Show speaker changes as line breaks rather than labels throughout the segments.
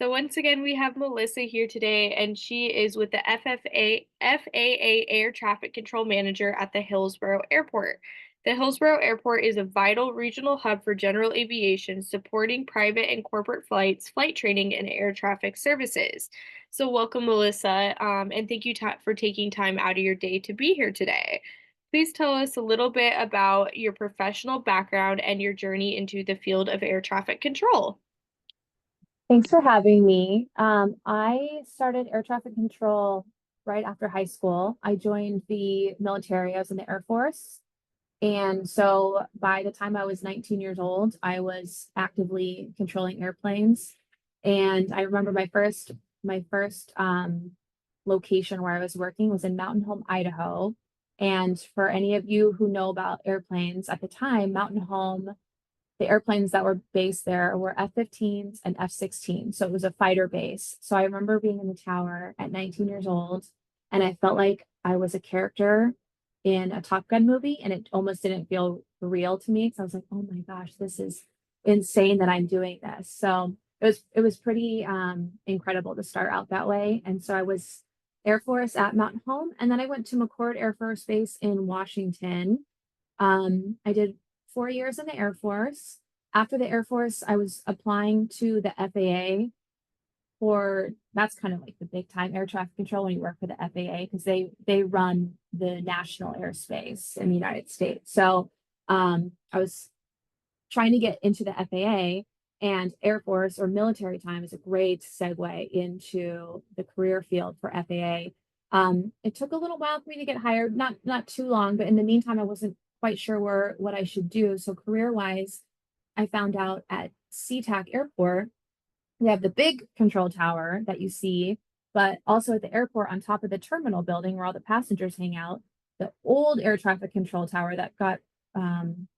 So once again, we have Melissa here today, and she is with the FAA Air Traffic Control Manager at the Hillsborough Airport. The Hillsborough Airport is a vital regional hub for general aviation, supporting private and corporate flights, flight training, and air traffic services. So welcome, Melissa, and thank you for taking time out of your day to be here today. Please tell us a little bit about your professional background and your journey into the field of air traffic control.
Thanks for having me. I started air traffic control right after high school. I joined the military. I was in the Air Force. And so by the time I was 19 years old, I was actively controlling airplanes. And I remember my first location where I was working was in Mountain Home, Idaho. And for any of you who know about airplanes at the time, Mountain Home, the airplanes that were based there were F-15s and F-16. So it was a fighter base. So I remember being in the tower at 19 years old, and I felt like I was a character in a Top Gun movie, and it almost didn't feel real to me because I was like, oh my gosh, this is insane that I'm doing this. So it was pretty incredible to start out that way. And so I was Air Force at Mountain Home, and then I went to McChord Air Force Base in Washington. I did 4 years in the Air Force. After the Air Force, I was applying to the FAA for that's kind of like the big time air traffic control when you work for the FAA because they run the national airspace in the United States. So I was trying to get into the FAA, and Air Force or military time is a great segue into the career field for FAA. It took a little while for me to get hired, not too long, but in the meantime, I wasn't quite sure what I should do. So career wise, I found out at SeaTac Airport, we have the big control tower that you see, but also at the airport on top of the terminal building where all the passengers hang out, the old air traffic control tower that got um,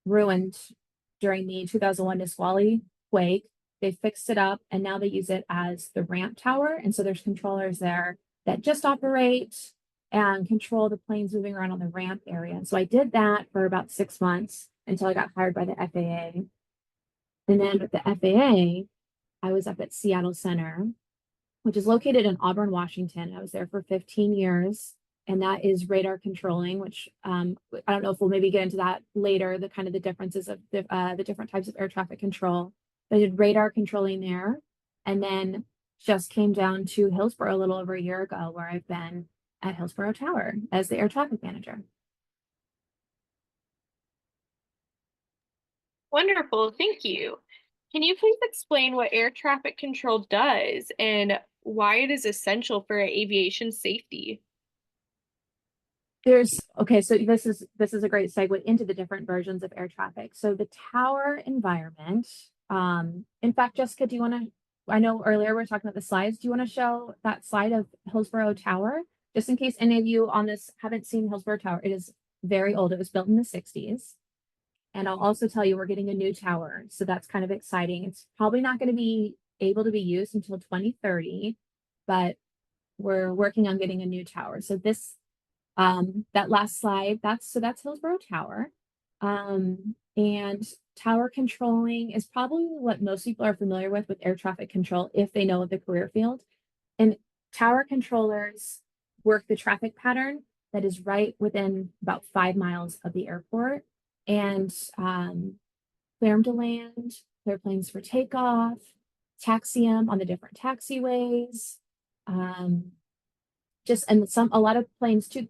ruined during the 2001 Nisqually quake. They fixed it up and now they use it as the ramp tower. And so there's controllers there that just operate and control the planes moving around on the ramp area. And so I did that for about 6 months until I got hired by the FAA. And then with the FAA, I was up at Seattle Center, which is located in Auburn, Washington. I was there for 15 years, and that is radar controlling, which I don't know if we'll maybe get into that later, the kind of the differences of the different types of air traffic control. I did radar controlling there, and then just came down to Hillsborough a little over a year ago, where I've been at Hillsborough Tower as the air traffic manager.
Wonderful, thank you. Can you please explain what air traffic control does and why it is essential for aviation safety?
There's okay, so this is a great segue into the different versions of air traffic. So the tower environment, in fact, Jessica, do you want to, I know earlier we were talking about the slides. Do you want to show that slide of Hillsborough Tower? Just in case any of you on this haven't seen Hillsborough Tower, it is very old. It was built in the 60s. And I'll also tell you we're getting a new tower. So that's kind of exciting. It's probably not going to be able to be used until 2030, but we're working on getting a new tower. So this that last slide, that's Hillsborough Tower. And tower controlling is probably what most people are familiar with air traffic control if they know of the career field. And tower controllers work the traffic pattern that is right within about 5 miles of the airport and clear them to land, clear planes for takeoff, taxi them on the different taxiways. Um, just and some a lot of planes too,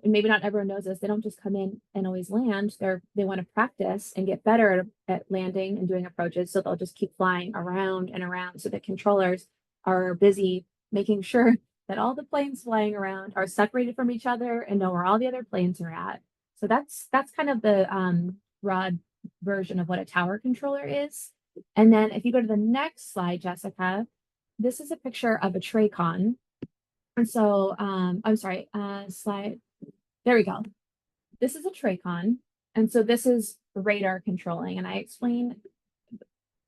maybe not everyone knows this, they don't just come in and always land. They want to practice and get better at landing and doing approaches, so they'll just keep flying around and around so the controllers are busy making sure that all the planes flying around are separated from each other and know where all the other planes are at. So that's kind of the broad version of what a tower controller is. And then if you go to the next slide, Jessica, this is a picture of a Tracon. And so, I'm sorry, slide, there we go. This is a Tracon. And so this is radar controlling. And I explain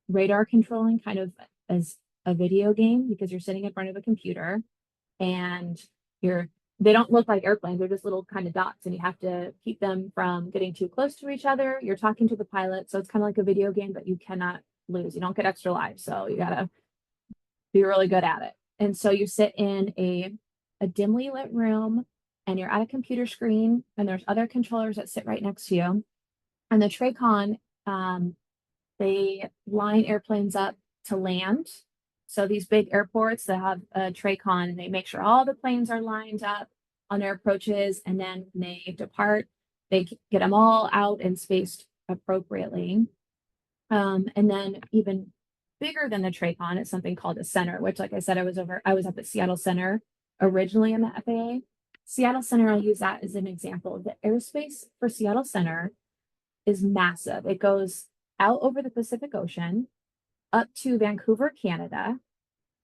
radar controlling kind of as a video game because you're sitting in front of a computer and they don't look like airplanes. They're just little kind of dots and you have to keep them from getting too close to each other. You're talking to the pilot. So it's kind of like a video game, but you cannot lose. You don't get extra lives. So you gotta be really good at it. And so you sit in a dimly lit room and you're at a computer screen and there's other controllers that sit right next to you. And the Tracon, they line airplanes up to land. So these big airports that have a Tracon, they make sure all the planes are lined up on their approaches, and then when they depart, they get them all out and spaced appropriately. And then even bigger than the Tracon is something called a center, which, like I said, I was at the Seattle Center originally in the FAA. Seattle Center, I'll use that as an example. The airspace for Seattle Center is massive. It goes out over the Pacific Ocean, up to Vancouver, Canada,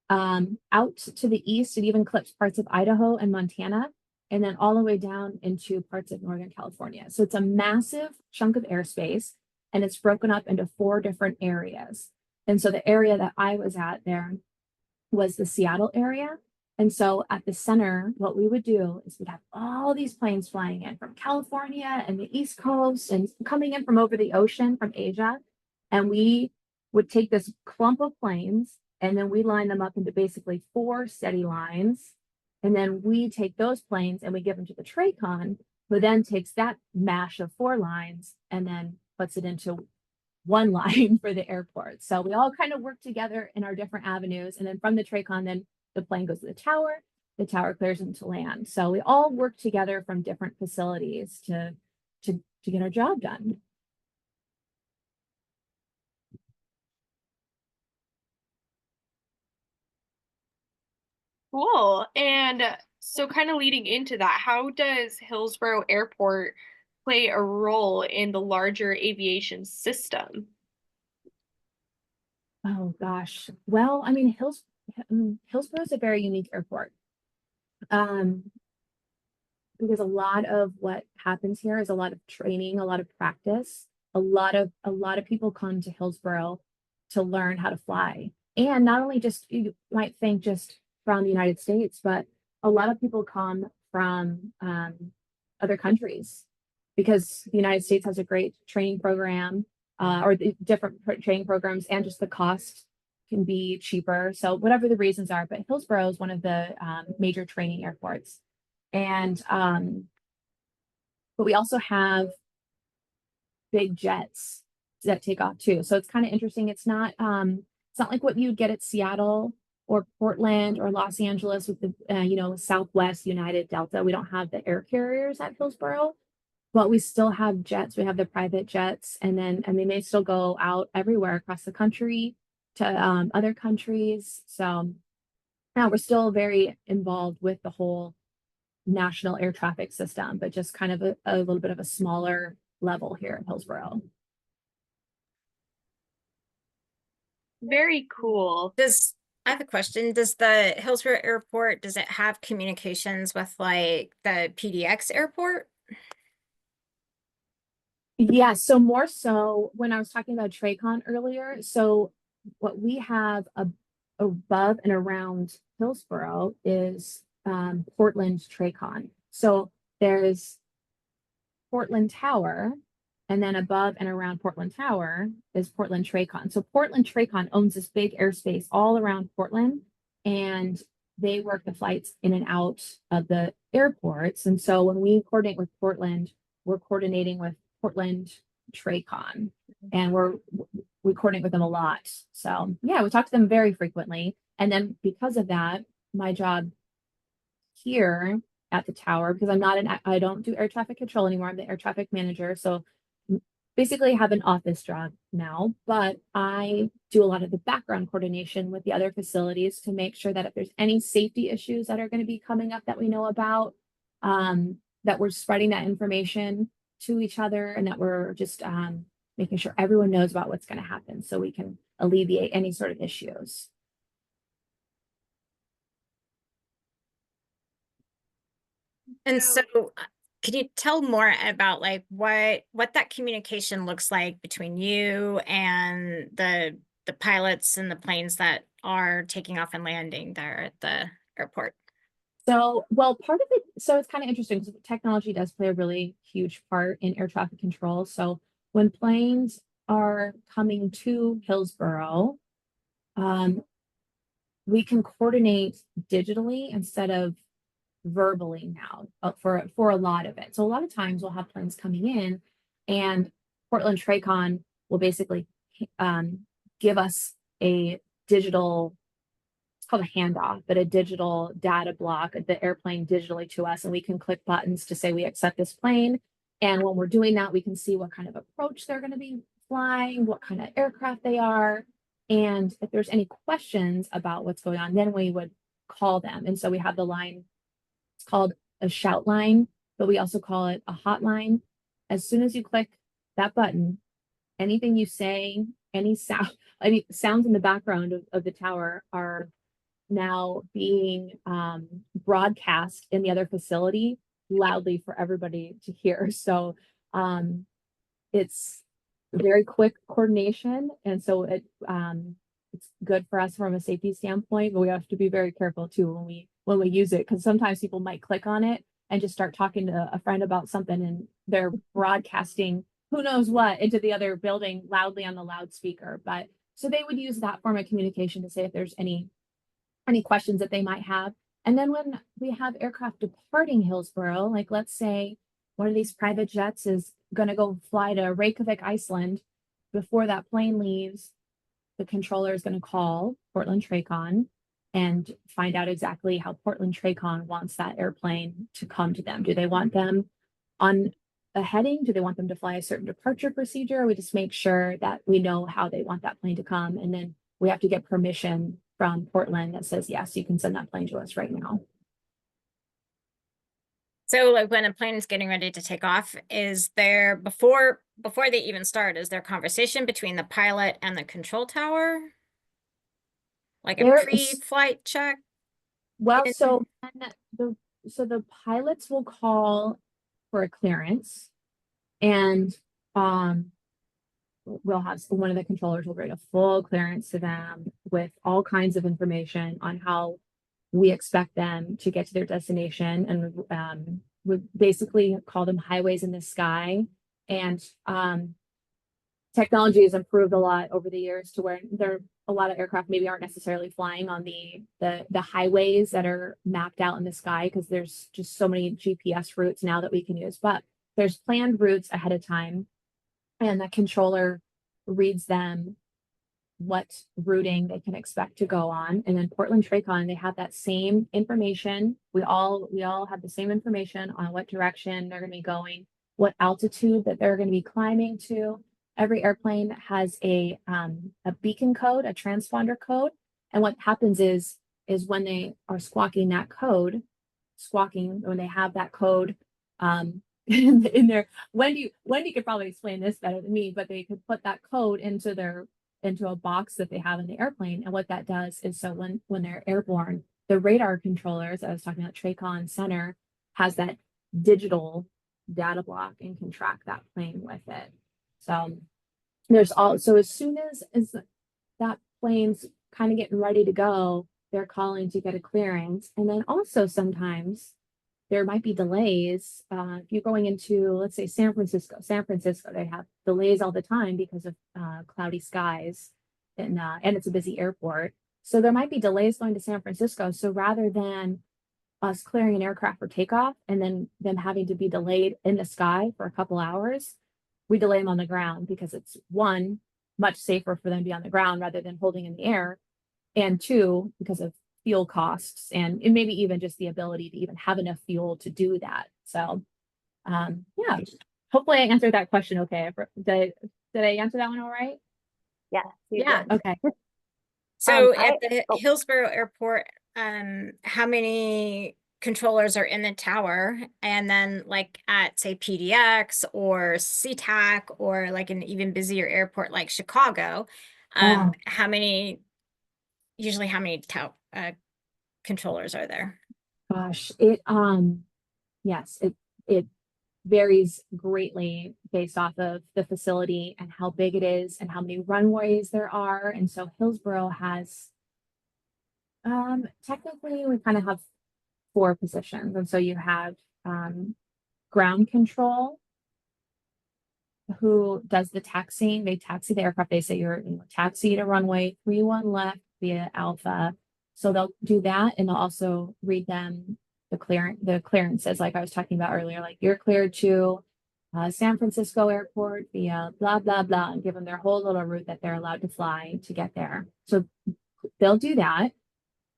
out to the east. It even clips parts of Idaho and Montana, and then all the way down into parts of Northern California. So it's a massive chunk of airspace, and it's broken up into 4 different areas. And so the area that I was at there was the Seattle area. And so at the center, what we would do is we'd have all these planes flying in from California and the East Coast and coming in from over the ocean from Asia. And we would take this clump of planes and then we line them up into basically 4 steady lines. And then we take those planes and we give them to the Tracon, who then takes that mash of 4 lines and then puts it into 1 line for the airport. So we all kind of work together in our different avenues. And then from the Tracon, then the plane goes to the tower clears them to land. So we all work together from different facilities to get our job done.
Cool. And so kind of leading into that, how does Hillsborough Airport play a role in the larger aviation system?
Oh gosh. Well, I mean, Hillsborough is a very unique airport. Um, because a lot of what happens here is a lot of training, a lot of practice. A lot of people come to Hillsborough to learn how to fly. And not only just, you might think just from the United States, but a lot of people come from other countries because the United States has a great training program, or the different training programs, and just the cost can be cheaper. So whatever the reasons are, but Hillsborough is one of the major training airports. And but we also have big jets that take off too. So it's kind of interesting. It's not like what you'd get at Seattle or Portland or Los Angeles with the Southwest, United, Delta. We don't have the air carriers at Hillsborough, but we still have jets. We have the private jets, and they may still go out everywhere across the country to other countries. So now we're still very involved with the whole national air traffic system, but just kind of a little bit of a smaller level here in Hillsborough.
Very cool.
I have a question. Does the Hillsborough Airport, does it have communications with like the PDX airport?
Yeah, so more so when I was talking about Tracon earlier. So what we have above and around Hillsborough is Portland Tracon. So there's Portland Tower, and then above and around Portland Tower is Portland Tracon. So Portland Tracon owns this big airspace all around Portland, and they work the flights in and out of the airports. And so when we coordinate with Portland, we're coordinating with Portland Tracon, and we coordinate with them a lot. So yeah, we talk to them very frequently. And then because of that, my job here at the tower, because I don't do air traffic control anymore. I'm the air traffic manager. So basically I have an office job now, but I do a lot of the background coordination with the other facilities to make sure that if there's any safety issues that are going to be coming up that we know about, that we're spreading that information to each other, and that we're just making sure everyone knows about what's going to happen so we can alleviate any sort of issues.
And so can you tell more about like what that communication looks like between you and the pilots and the planes that are taking off and landing there at the airport?
So, well, part of it, so it's kind of interesting because technology does play a really huge part in air traffic control. So when planes are coming to Hillsborough, we can coordinate digitally instead of verbally now for a lot of it. So a lot of times we'll have planes coming in, and Portland Tracon will basically um, give us a digital, it's called a handoff, but a digital data block of the airplane digitally to us, and we can click buttons to say we accept this plane. And when we're doing that, we can see what kind of approach they're going to be flying, what kind of aircraft they are. And if there's any questions about what's going on, then we would call them. And so we have the line, it's called a shout line, but we also call it a hotline. As soon as you click that button, anything you say, any sounds in the background of the tower are now being broadcast in the other facility loudly for everybody to hear. So it's very quick coordination, and so it's good for us from a safety standpoint, but we have to be very careful too when we use it, because sometimes people might click on it and just start talking to a friend about something, and they're broadcasting who knows what into the other building loudly on the loudspeaker. But so they would use that form of communication to say if there's any questions that they might have. And then when we have aircraft departing Hillsborough, like let's say one of these private jets is going to go fly to Reykjavik, Iceland, before that plane leaves, the controller is going to call Portland Tracon and find out exactly how Portland Tracon wants that airplane to come to them. Do they want them on a heading? Do they want them to fly a certain departure procedure? We just make sure that we know how they want that plane to come. And then we have to get permission from Portland that says, yes, you can send that plane to us right now.
So like when a plane is getting ready to take off, is there before they even start, is there conversation between the pilot and the control tower? Like a
There is,
pre-flight check?
well,
in-
so the pilots will call for a clearance, and we'll have one of the controllers will write a full clearance to them with all kinds of information on how we expect them to get to their destination. And we basically call them highways in the sky. And technology has improved a lot over the years to where there a lot of aircraft maybe aren't necessarily flying on the highways that are mapped out in the sky, because there's just so many GPS routes now that we can use. But there's planned routes ahead of time, and the controller reads them what routing they can expect to go on. And then Portland Tracon, they have that same information. We all have the same information on what direction they're going to be going, what altitude that they're going to be climbing to. Every airplane has a beacon code, a transponder code. And what happens is when they are squawking that code, when they have that code in their, Wendy could probably explain this better than me, but they could put that code into a box that they have in the airplane. And what that does is, so when they're airborne, the radar controllers I was talking about, Tracon Center, has that digital data block and can track that plane with it. So as soon as that plane's kind of getting ready to go, they're calling to get a clearance. And then also sometimes there might be delays. If you're going into, let's say, San Francisco, they have delays all the time because of cloudy skies, and it's a busy airport. So there might be delays going to San Francisco. So rather than us clearing an aircraft for takeoff and then them having to be delayed in the sky for a couple hours, we delay them on the ground, because it's, one, much safer for them to be on the ground rather than holding in the air, and two, because of fuel costs and maybe even just the ability to even have enough fuel to do that. So yeah, hopefully I answered that question okay. Did I answer that one all right?
Yeah.
Yeah.
Okay.
So
I-
at the Hillsborough Airport, how many controllers are in the tower? And then like at say PDX or SeaTac, or like an even busier airport like Chicago, usually how many controllers are there?
Gosh, yes, it varies greatly based off of the facility and how big it is and how many runways there are. And so Hillsborough has, technically we kind of have 4 positions. And so you have ground control, who does the taxiing. They taxi the aircraft. They say you're taxi to runway 31 left via Alpha So they'll do that and they'll also read them the clearances, like I was talking about earlier, like you're cleared to San Francisco Airport via blah, blah, blah, and give them their whole little route that they're allowed to fly to get there. So they'll do that.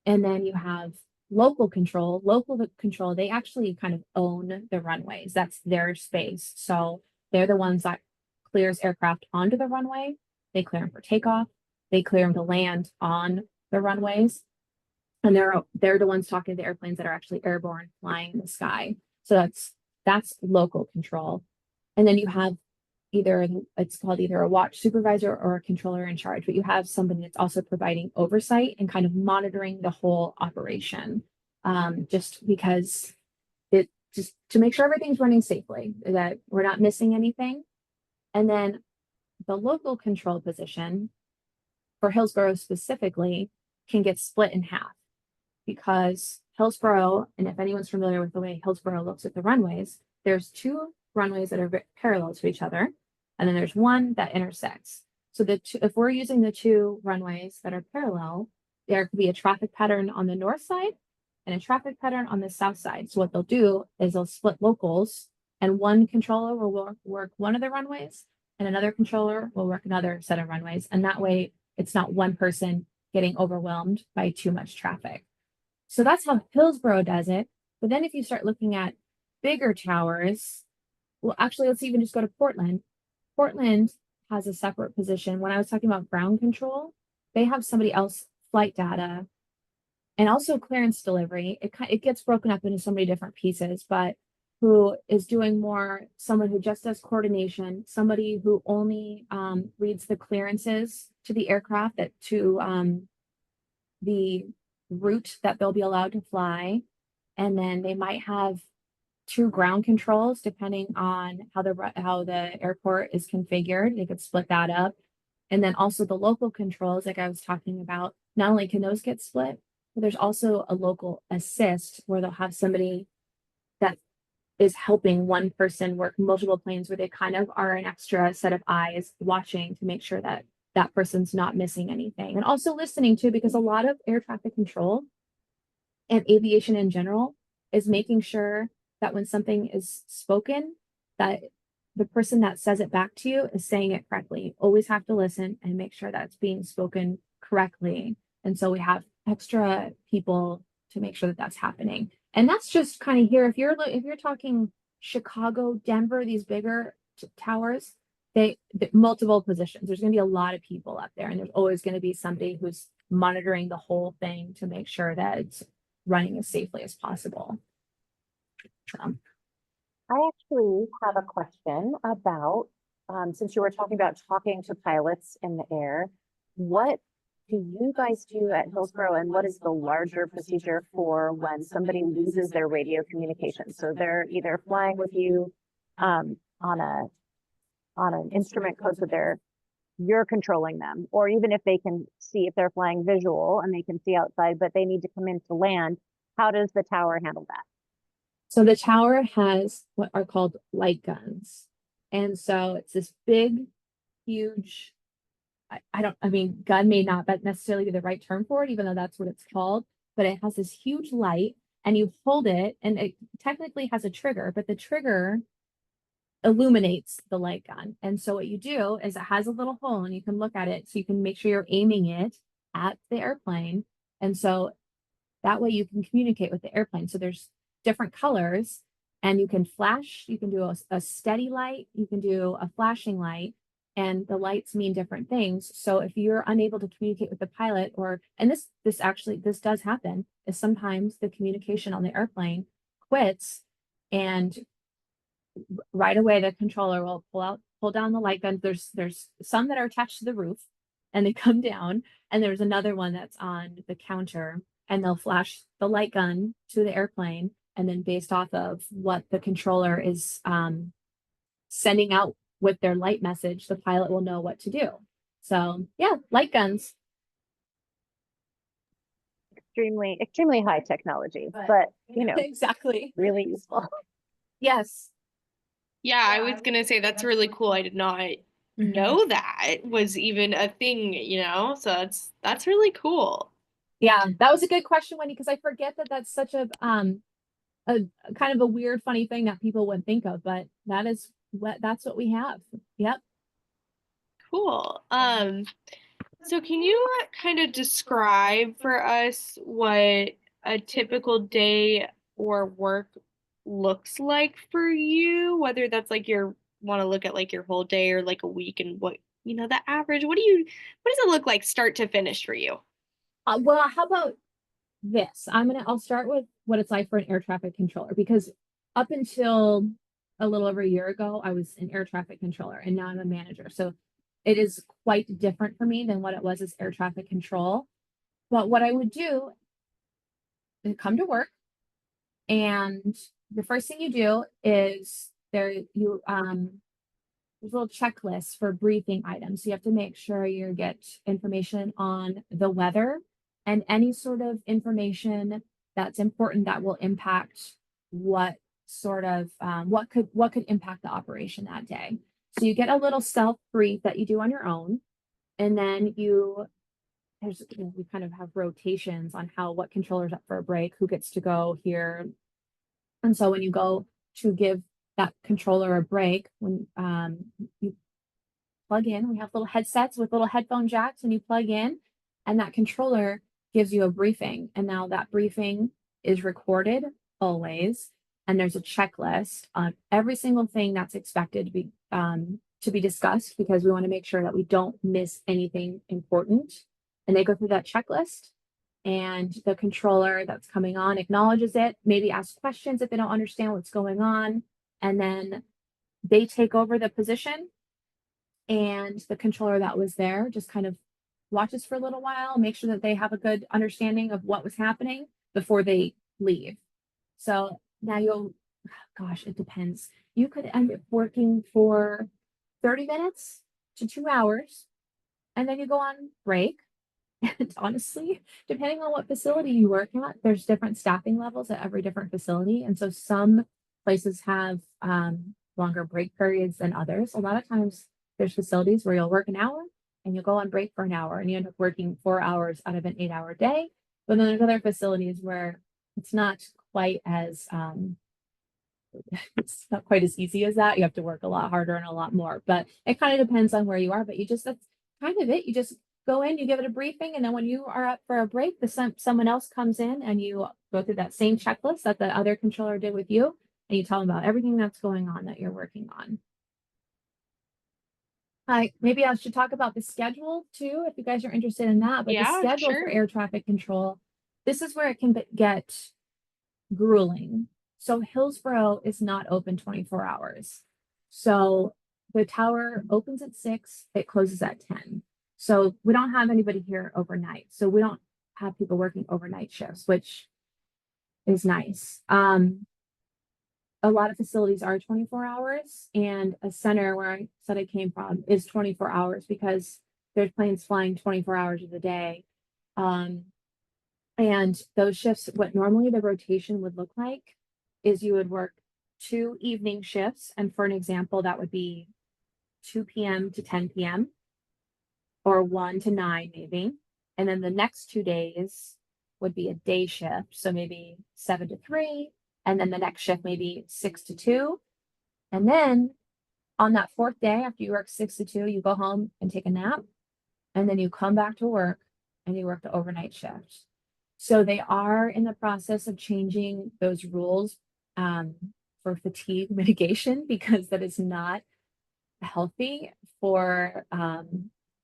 And then you have local control. Local control, they actually kind of own the runways. That's their space. So they're the ones that clears aircraft onto the runway. They clear them for takeoff. They clear them to land on the runways. And they're the ones talking to the airplanes that are actually airborne, flying in the sky. So that's local control. And then you have it's called either a watch supervisor or a controller in charge, but you have somebody that's also providing oversight and kind of monitoring the whole operation. Just because just to make sure everything's running safely, that we're not missing anything. And then the local control position for Hillsborough specifically can get split in half, because Hillsborough, and if anyone's familiar with the way Hillsborough looks at the runways, there's two runways that are parallel to each other, and then there's one that intersects. So if we're using the two runways that are parallel, there could be a traffic pattern on the north side and a traffic pattern on the south side. So what they'll do is they'll split locals, and one controller will work one of the runways and another controller will work another set of runways. And that way it's not one person getting overwhelmed by too much traffic. So that's how Hillsborough does it. But then if you start looking at bigger towers, well, actually, let's even just go to Portland. Portland has a separate position. When I was talking about ground control, they have somebody else, flight data, and also clearance delivery. It gets broken up into so many different pieces, but who is doing more, someone who just does coordination, somebody who only reads the clearances to the aircraft, that to the route that they'll be allowed to fly. And then they might have two ground controls depending on how the airport is configured. They could split that up. And then also the local controls, like I was talking about, not only can those get split, but there's also a local assist where they'll have somebody that is helping one person work multiple planes, where they kind of are an extra set of eyes watching to make sure that that person's not missing anything. And also listening too, because a lot of air traffic control and aviation in general is making sure that when something is spoken, that the person that says it back to you is saying it correctly. You always have to listen and make sure that it's being spoken correctly. And so we have extra people to make sure that that's happening. And that's just kind of here. If you're talking Chicago, Denver, these bigger towers, multiple positions. There's going to be a lot of people up there, and there's always going to be somebody who's monitoring the whole thing to make sure that it's running as safely as possible.
I actually have a question about, since you were talking about talking to pilots in the air, what do you guys do at Hillsborough, and what is the larger procedure for when somebody loses their radio communication? So they're either flying with you on an instrument code, so you're controlling them, or even if they can see, if they're flying visual and they can see outside, but they need to come in to land, how does the tower handle that?
So the tower has what are called light guns. And so it's this big, huge, gun may not necessarily be the right term for it, even though that's what it's called, but it has this huge light, and you hold it, and it technically has a trigger, but the trigger illuminates the light gun. And so what you do is it has a little hole, and you can look at it, so you can make sure you're aiming it at the airplane. And so that way you can communicate with the airplane. So there's different colors, and you can flash, you can do a steady light, you can do a flashing light, and the lights mean different things. So if you're unable to communicate with the pilot, and this does happen, is sometimes the communication on the airplane quits, and right away the controller will pull down the light gun. There's some that are attached to the roof and they come down, and there's another one that's on the counter, and they'll flash the light gun to the airplane. And then based off of what the controller is sending out with their light message, the pilot will know what to do. So yeah, light guns.
Extremely high technology, but
exactly,
really useful.
Yes.
Yeah, I was gonna say that's really cool. I did not know that was even a thing, so that's really cool.
Yeah, that was a good question, Wendy, because I forget that that's such a kind of a weird, funny thing that people wouldn't think of, but that's what we have. Yep.
Cool. So can you kind of describe for us what a typical day or work looks like for you? Whether that's like your want to look at like your whole day or like a week and what, the average. What does it look like start to finish for you?
Well, how about this? I'll start with what it's like for an air traffic controller, because up until a little over a year ago, I was an air traffic controller and now I'm a manager. So it is quite different for me than what it was as air traffic control. But what I would do is come to work, and the first thing you do is there's a little checklist for briefing items. So you have to make sure you get information on the weather and any sort of information that's important that will impact what sort of what could impact the operation that day. So you get a little self brief that you do on your own, and then we kind of have rotations on what controller's up for a break, who gets to go here. And so when you go to give that controller a break, when you plug in, we have little headsets with little headphone jacks, and you plug in, and that controller gives you a briefing. And now that briefing is recorded always, and there's a checklist on every single thing that's expected to be discussed, because we want to make sure that we don't miss anything important. And they go through that checklist, and the controller that's coming on acknowledges it, maybe asks questions if they don't understand what's going on, and then they take over the position, and the controller that was there just kind of watches for a little while, make sure that they have a good understanding of what was happening before they leave. So now gosh, it depends. You could end up working for 30 minutes to 2 hours, and then you go on break. And honestly, depending on what facility you work at, there's different staffing levels at every different facility. And so some places have longer break periods than others. A lot of times there's facilities where you'll work an hour and you'll go on break for an hour, and you end up working 4 hours out of an 8 hour day. But then there's other facilities where it's not quite as it's not quite as easy as that. You have to work a lot harder and a lot more, but it kind of depends on where you are. But that's kind of it. You just go in, you give it a briefing, and then when you are up for a break, someone else comes in and you go through that same checklist that the other controller did with you, and you tell them about everything that's going on that you're working on. Maybe I should talk about the schedule too, if you guys are interested in that. But
Yeah,
the schedule
sure.
for air traffic control, this is where it can get grueling. So Hillsborough is not open 24 hours. So the tower opens at 6, it closes at 10. So we don't have anybody here overnight. So we don't have people working overnight shifts, which is nice. A lot of facilities are 24 hours, and a center where I said I came from is 24 hours because there's planes flying 24 hours of the day. And those shifts, what normally the rotation would look like is you would work 2 evening shifts. And for an example, that would be 2 p.m. to 10 p.m. or 1 to 9 maybe. And then the next 2 days would be a day shift. So maybe 7 to 3. And then the next shift, maybe 6 to 2. And then on that 4th day, after you work 6 to 2, you go home and take a nap. And then you come back to work and you work the overnight shift. So they are in the process of changing those rules for fatigue mitigation, because that is not healthy for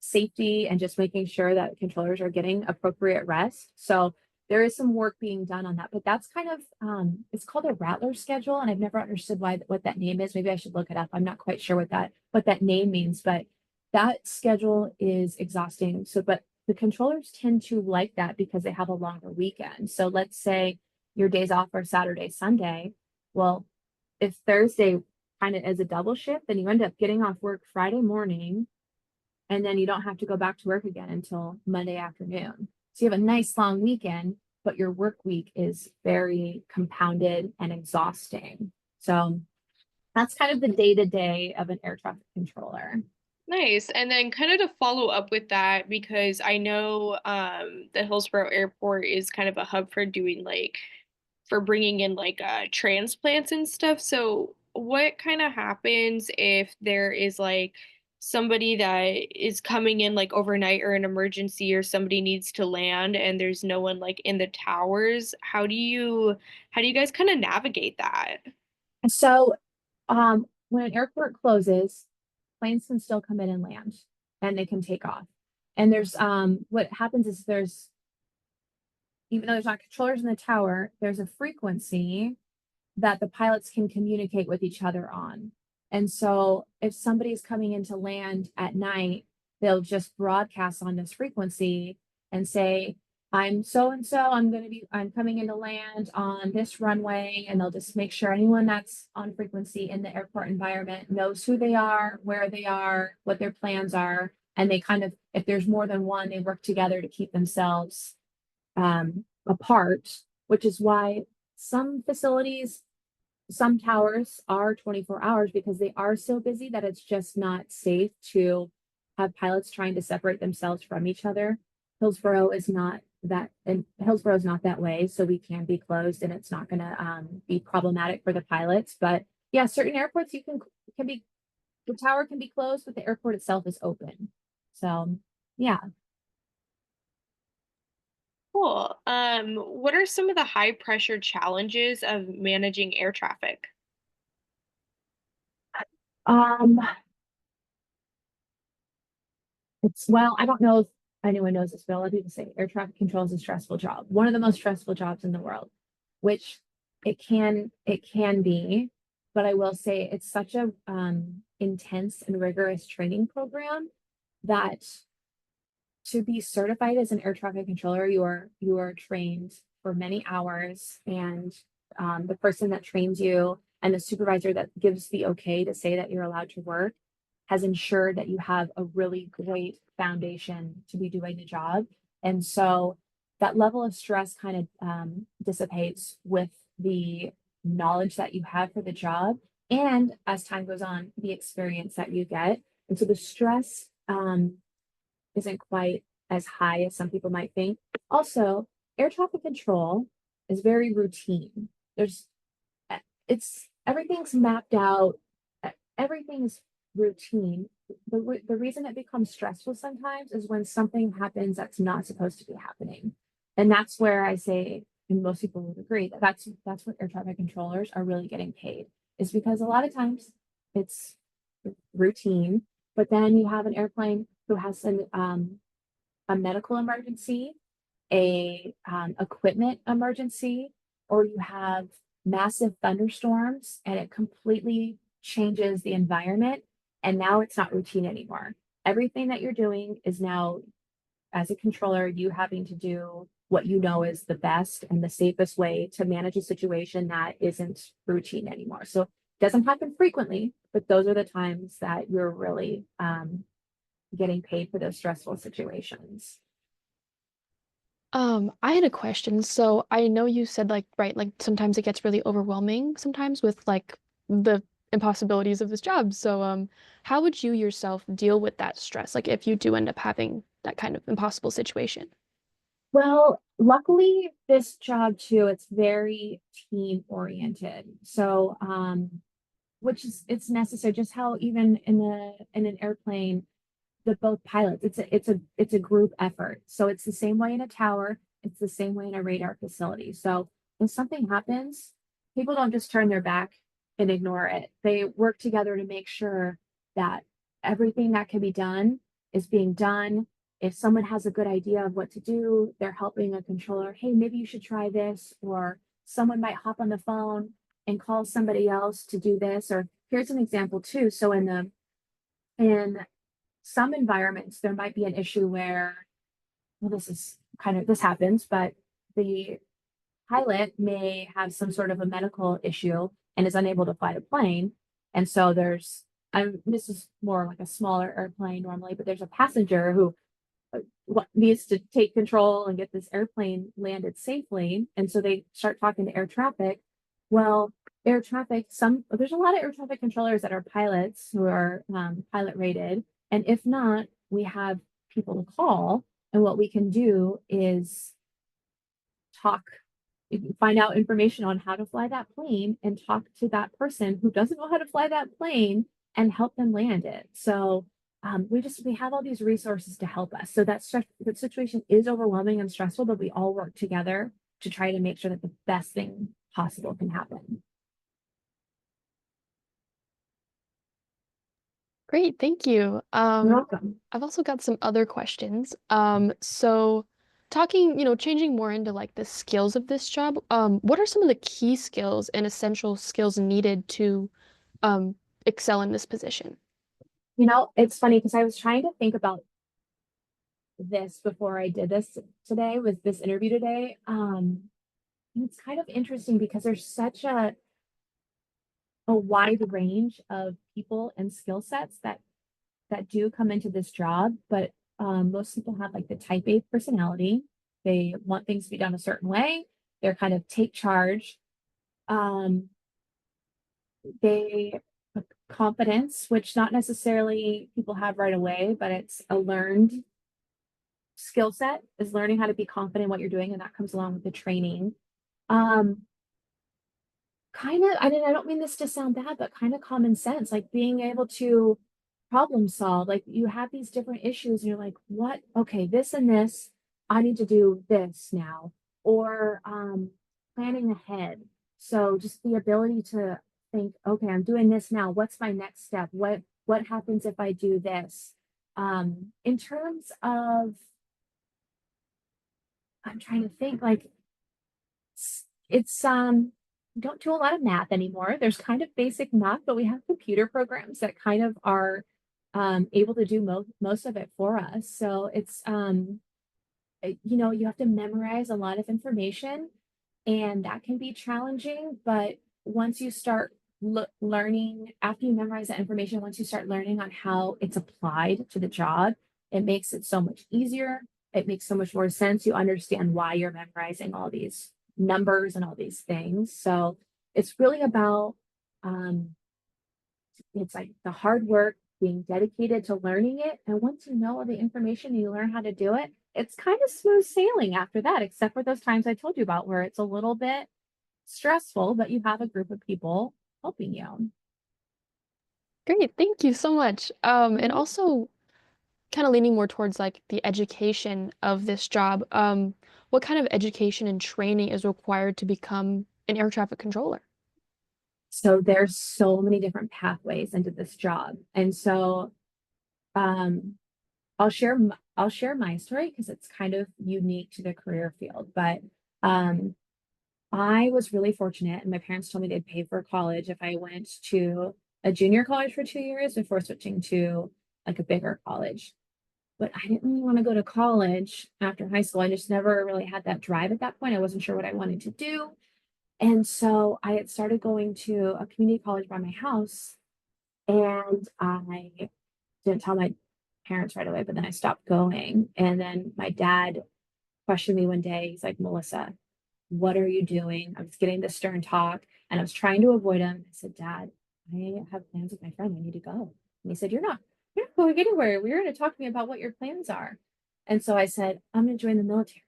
safety and just making sure that controllers are getting appropriate rest. So there is some work being done on that, but that's kind of it's called a Rattler schedule, and I've never understood what that name is. Maybe I should look it up. I'm not quite sure what that name means, but that schedule is exhausting. So, but the controllers tend to like that because they have a longer weekend. So let's say your days off are Saturday, Sunday. Well, if Thursday kind of is a double shift, then you end up getting off work Friday morning, and then you don't have to go back to work again until Monday afternoon. So you have a nice long weekend, but your work week is very compounded and exhausting. So that's kind of the day-to-day of an air traffic controller.
Nice. And then kind of to follow up with that, because I know the Hillsborough Airport is kind of a hub for doing like for bringing in like transplants and stuff. So what kind of happens if there is like somebody that is coming in like overnight or an emergency or somebody needs to land and there's no one like in the towers? How do you guys kind of navigate that?
So, when an airport closes, planes can still come in and land and they can take off. And there's, what happens is there's, even though there's not controllers in the tower, there's a frequency that the pilots can communicate with each other on. And so if somebody's coming in to land at night, they'll just broadcast on this frequency and say, I'm so and so, I'm coming in to land on this runway. And they'll just make sure anyone that's on frequency in the airport environment knows who they are, where they are, what their plans are. And they kind of, if there's more than one, they work together to keep themselves apart, which is why some facilities, some towers are 24 hours because they are so busy that it's just not safe to have pilots trying to separate themselves from each other. Hillsborough is not that, and Hillsborough is not that way, so we can be closed and it's not going to be problematic for the pilots. But yeah, certain airports can be, the tower can be closed, but the airport itself is open. So yeah.
Cool. What are some of the high pressure challenges of managing air traffic?
Um, It's, well, I don't know if anyone knows this, but a lot of people say air traffic control is a stressful job, one of the most stressful jobs in the world, which it can be, but I will say it's such a intense and rigorous training program that to be certified as an air traffic controller, you are trained for many hours, and the person that trains you and the supervisor that gives the okay to say that you're allowed to work has ensured that you have a really great foundation to be doing the job. And so that level of stress kind of dissipates with the knowledge that you have for the job. And as time goes on, the experience that you get. And so the stress isn't quite as high as some people might think. Also, air traffic control is very routine. There's it's everything's mapped out, everything's routine. The reason it becomes stressful sometimes is when something happens that's not supposed to be happening. And that's where I say, and most people would agree, that that's what air traffic controllers are really getting paid, is because a lot of times it's routine, but then you have an airplane who has a medical emergency, a equipment emergency, or you have massive thunderstorms and it completely changes the environment. And now it's not routine anymore. Everything that you're doing is now, as a controller, you having to do what you know is the best and the safest way to manage a situation that isn't routine anymore. So it doesn't happen frequently, but those are the times that you're really getting paid for those stressful situations.
I had a question. So I know you said like, right, like sometimes it gets really overwhelming sometimes with like the impossibilities of this job. So how would you yourself deal with that stress? Like if you do end up having that kind of impossible situation?
Well, luckily, this job too, it's very team oriented. So, which is it's necessary, just how even in an airplane, the both pilots, it's a group effort. So it's the same way in a tower, it's the same way in a radar facility. So when something happens, people don't just turn their back and ignore it. They work together to make sure that everything that can be done is being done. If someone has a good idea of what to do, they're helping a controller, hey, maybe you should try this, or someone might hop on the phone and call somebody else to do this. Or here's an example too. So in some environments, there might be an issue where, well, this happens, but the pilot may have some sort of a medical issue and is unable to fly the plane. And so this is more like a smaller airplane normally, but there's a passenger who what needs to take control and get this airplane landed safely. And so they start talking to air traffic. Well, air traffic, there's a lot of air traffic controllers that are pilots who are pilot rated, And if not, we have people to call, and what we can do is talk, find out information on how to fly that plane and talk to that person who doesn't know how to fly that plane and help them land it. So we have all these resources to help us. So that situation is overwhelming and stressful, but we all work together to try to make sure that the best thing possible can happen.
Great, thank you.
You're welcome.
I've also got some other questions. So talking, changing more into like the skills of this job, what are some of the key skills and essential skills needed to um excel in this position?
It's funny because I was trying to think about this before I did this today, with this interview today. And it's kind of interesting because there's such a wide range of people and skill sets that do come into this job, but most people have like the type A personality. They want things to be done a certain way. They're kind of take charge. Um, they confidence, which not necessarily people have right away, but it's a learned skill set, is learning how to be confident in what you're doing, and that comes along with the training. Um, I don't mean this to sound bad, but kind of common sense, like being able to problem solve. Like you have these different issues and you're like, what? Okay, this and this, I need to do this now. Or planning ahead. So just the ability to think, okay, I'm doing this now. What's my next step? What happens if I do this? In terms of, I'm trying to think, like it's we don't do a lot of math anymore. There's kind of basic math, but we have computer programs that kind of are able to do most of it for us. So it's you have to memorize a lot of information, and that can be challenging. But once you start learning, after you memorize that information, once you start learning on how it's applied to the job, it makes it so much easier. It makes so much more sense. You understand why you're memorizing all these numbers and all these things. So it's really about it's like the hard work, being dedicated to learning it. And once you know all the information and you learn how to do it, it's kind of smooth sailing after that, except for those times I told you about where it's a little bit stressful, but you have a group of people helping you.
Great, thank you so much. And
Mhm.
also kind of leaning more towards like the education of this job. What kind of education and training is required to become an air traffic controller?
So there's so many different pathways into this job. And so um I'll share my story because it's kind of unique to the career field. But um I was really fortunate, and my parents told me they'd pay for college if I went to a junior college for 2 years before switching to like a bigger college. But I didn't really want to go to college after high school. I just never really had that drive at that point. I wasn't sure what I wanted to do. And so I had started going to a community college by my house, and I didn't tell my parents right away, but then I stopped going. And then my dad questioned me one day. He's like, Melissa, what are you doing? I was getting the stern talk and I was trying to avoid him. I said, Dad, I have plans with my friend. I need to go. And he said, you're not going anywhere. We're going to talk to me about what your plans are. And so I said, I'm going to join the military.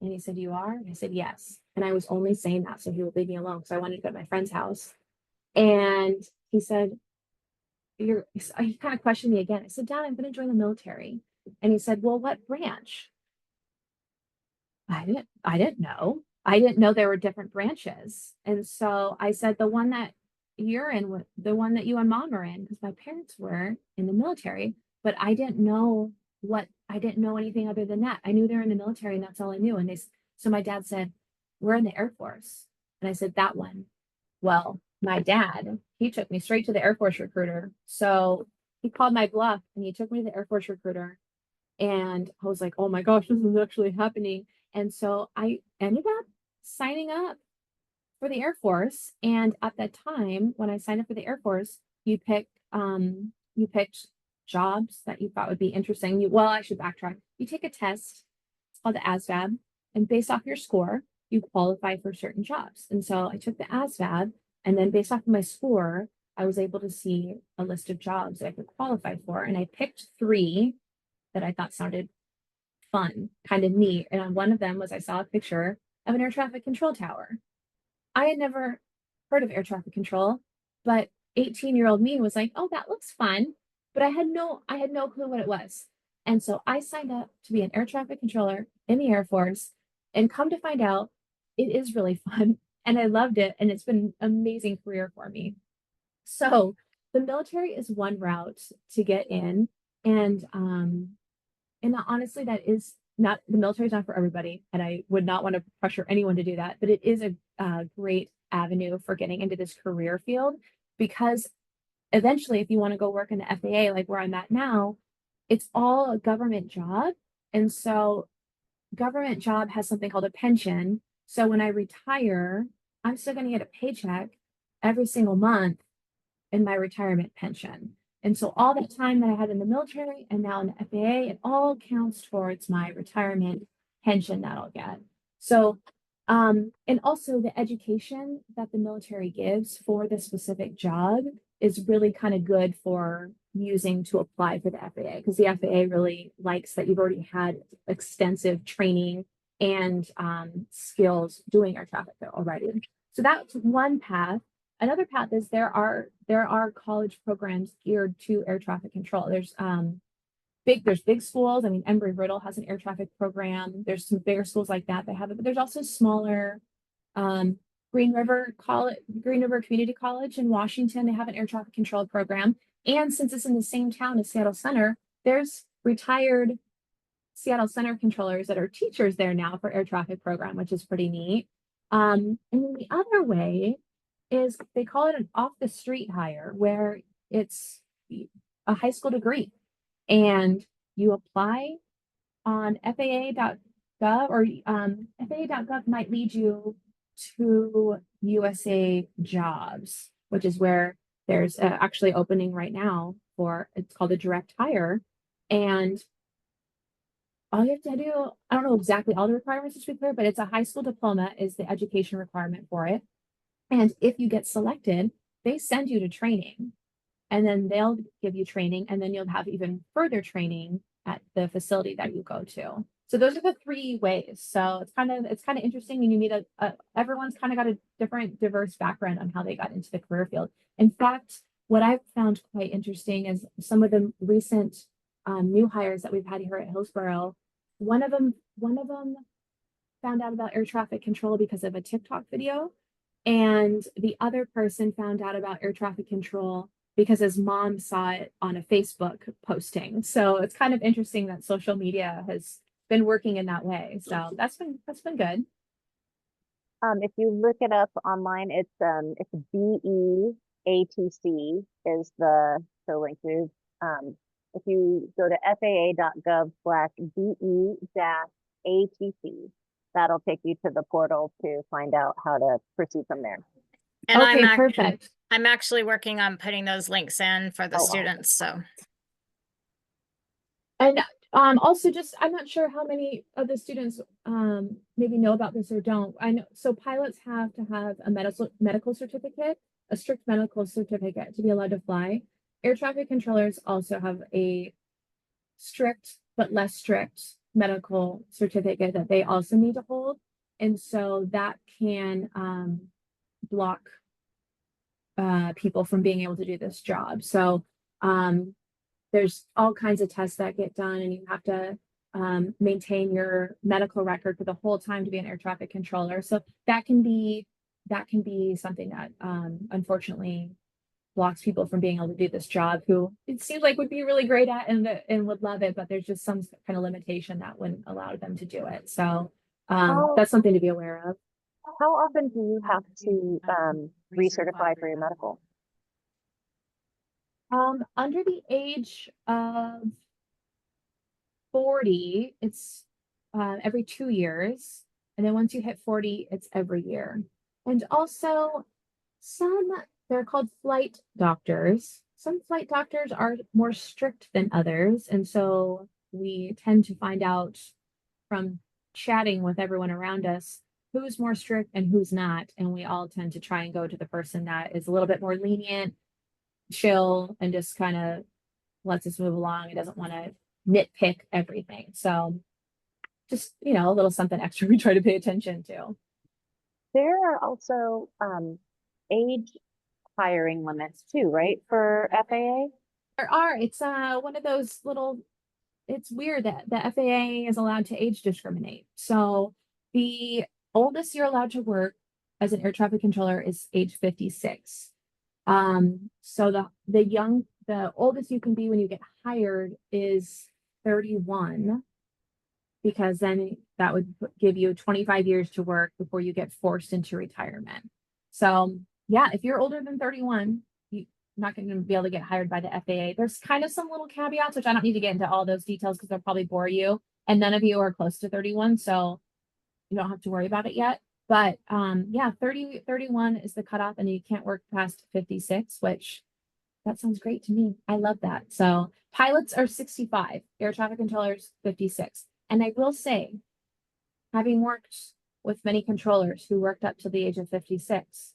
And he said, you are? And I said, yes. And I was only saying that so he would leave me alone because I wanted to go to my friend's house. And he said, he kind of questioned me again. I said, Dad, I'm going to join the military. And he said, well, what branch? I didn't know. I didn't know there were different branches. And so I said, the one that you're in, the one that you and mom are in, because my parents were in the military, but I didn't know anything other than that. I knew they were in the military and that's all I knew. And so my dad said, we're in the Air Force. And I said, that one. Well, my dad, he took me straight to the Air Force recruiter. So he called my bluff and he took me to the Air Force recruiter. And I was like, oh my gosh, this is actually happening. And so I ended up signing up for the Air Force. And at that time, when I signed up for the Air Force, you picked jobs that you thought would be interesting. I should backtrack. You take a test, it's called the ASVAB, and based off your score, you qualify for certain jobs. And so I took the ASVAB, and then based off of my score, I was able to see a list of jobs that I could qualify for, and I picked 3 that I thought sounded fun, kind of neat. And on one of them was I saw a picture of an air traffic control tower. I had never heard of air traffic control, but 18-year-old me was like, "Oh, that looks fun." But I had no clue what it was. And so I signed up to be an air traffic controller in the Air Force, and come to find out, it is really fun and I loved it, and it's been an amazing career for me. So the military is one route to get in, and honestly, that is not, the military is not for everybody, and I would not want to pressure anyone to do that, but it is a great avenue for getting into this career field, because eventually, if you want to go work in the FAA, like where I'm at now, it's all a government job. And so government job has something called a pension. So when I retire, I'm still going to get a paycheck every single month in my retirement pension. And so all that time that I had in the military and now in the FAA, it all counts towards my retirement pension that I'll get. So, and also the education that the military gives for the specific job is really kind of good for using to apply for the FAA, because the FAA really likes that you've already had extensive training and skills doing air traffic already. So that's one path. Another path is there are college programs geared to air traffic control. There's big schools. I mean, Embry-Riddle has an air traffic program. There's some bigger schools like that have it, but there's also smaller, Green River Community College in Washington. They have an air traffic control program. And since it's in the same town as Seattle Center, there's retired Seattle Center controllers that are teachers there now for air traffic program, which is pretty neat. And then the other way is they call it an off the street hire, where it's a high school degree and you apply on FAA.gov, or FAA.gov might lead you to USA Jobs, which is where there's actually opening right now for, it's called a direct hire. And all you have to do, I don't know exactly all the requirements to be clear, but it's a high school diploma is the education requirement for it. And if you get selected, they send you to training, and then they'll give you training, and then you'll have even further training at the facility that you go to. So those are the 3 ways. So it's kind of interesting, and you meet everyone's kind of got a different, diverse background on how they got into the career field. In fact, what I've found quite interesting is some of the recent new hires that we've had here at Hillsborough. One of them found out about air traffic control because of a TikTok video. And the other person found out about air traffic control because his mom saw it on a Facebook posting. So it's kind of interesting that social media has been working in that way. So that's been good.
If you look it up online, it's BEATC is the link to. If you go to FAA.gov/BE-ATC, that'll take you to the portal to find out how to proceed from there.
And
Okay, perfect.
I'm actually working on putting those links in for the students, so.
And also, just, I'm not sure how many of the students maybe know about this or don't. I know, so pilots have to have a medical certificate, a strict medical certificate to be allowed to fly. Air traffic controllers also have a strict but less strict medical certificate that they also need to hold. And so that can block people from being able to do this job. So there's all kinds of tests that get done, and you have to maintain your medical record for the whole time to be an air traffic controller. So that can be something that unfortunately blocks people from being able to do this job, who it seems like would be really great at and would love it, but there's just some kind of limitation that wouldn't allow them to do it. So that's something to be aware of.
How often do you have to recertify for your medical?
Under the age of 40, it's every 2 years. And then once you hit 40, it's every year. And also they're called flight doctors. Some flight doctors are more strict than others. And so we tend to find out from chatting with everyone around us who's more strict and who's not. And we all tend to try and go to the person that is a little bit more lenient chill and just kind of lets us move along. It doesn't want to nitpick everything. So just, a little something extra we try to pay attention to.
There are also age hiring limits too, right, for FAA?
There are, it's one of those little, it's weird that the FAA is allowed to age discriminate. So the oldest you're allowed to work as an air traffic controller is age 56. So the oldest you can be when you get hired is 31, because then that would give you 25 years to work before you get forced into retirement. So yeah, if you're older than 31, you're not going to be able to get hired by the FAA. There's kind of some little caveats, which I don't need to get into all those details because they'll probably bore you. And none of you are close to 31, so you don't have to worry about it yet. But yeah, 31 is the cutoff, and you can't work past 56, which that sounds great to me. I love that. So pilots are 65, air traffic controllers 56. And I will say, having worked with many controllers who worked up to the age of 56,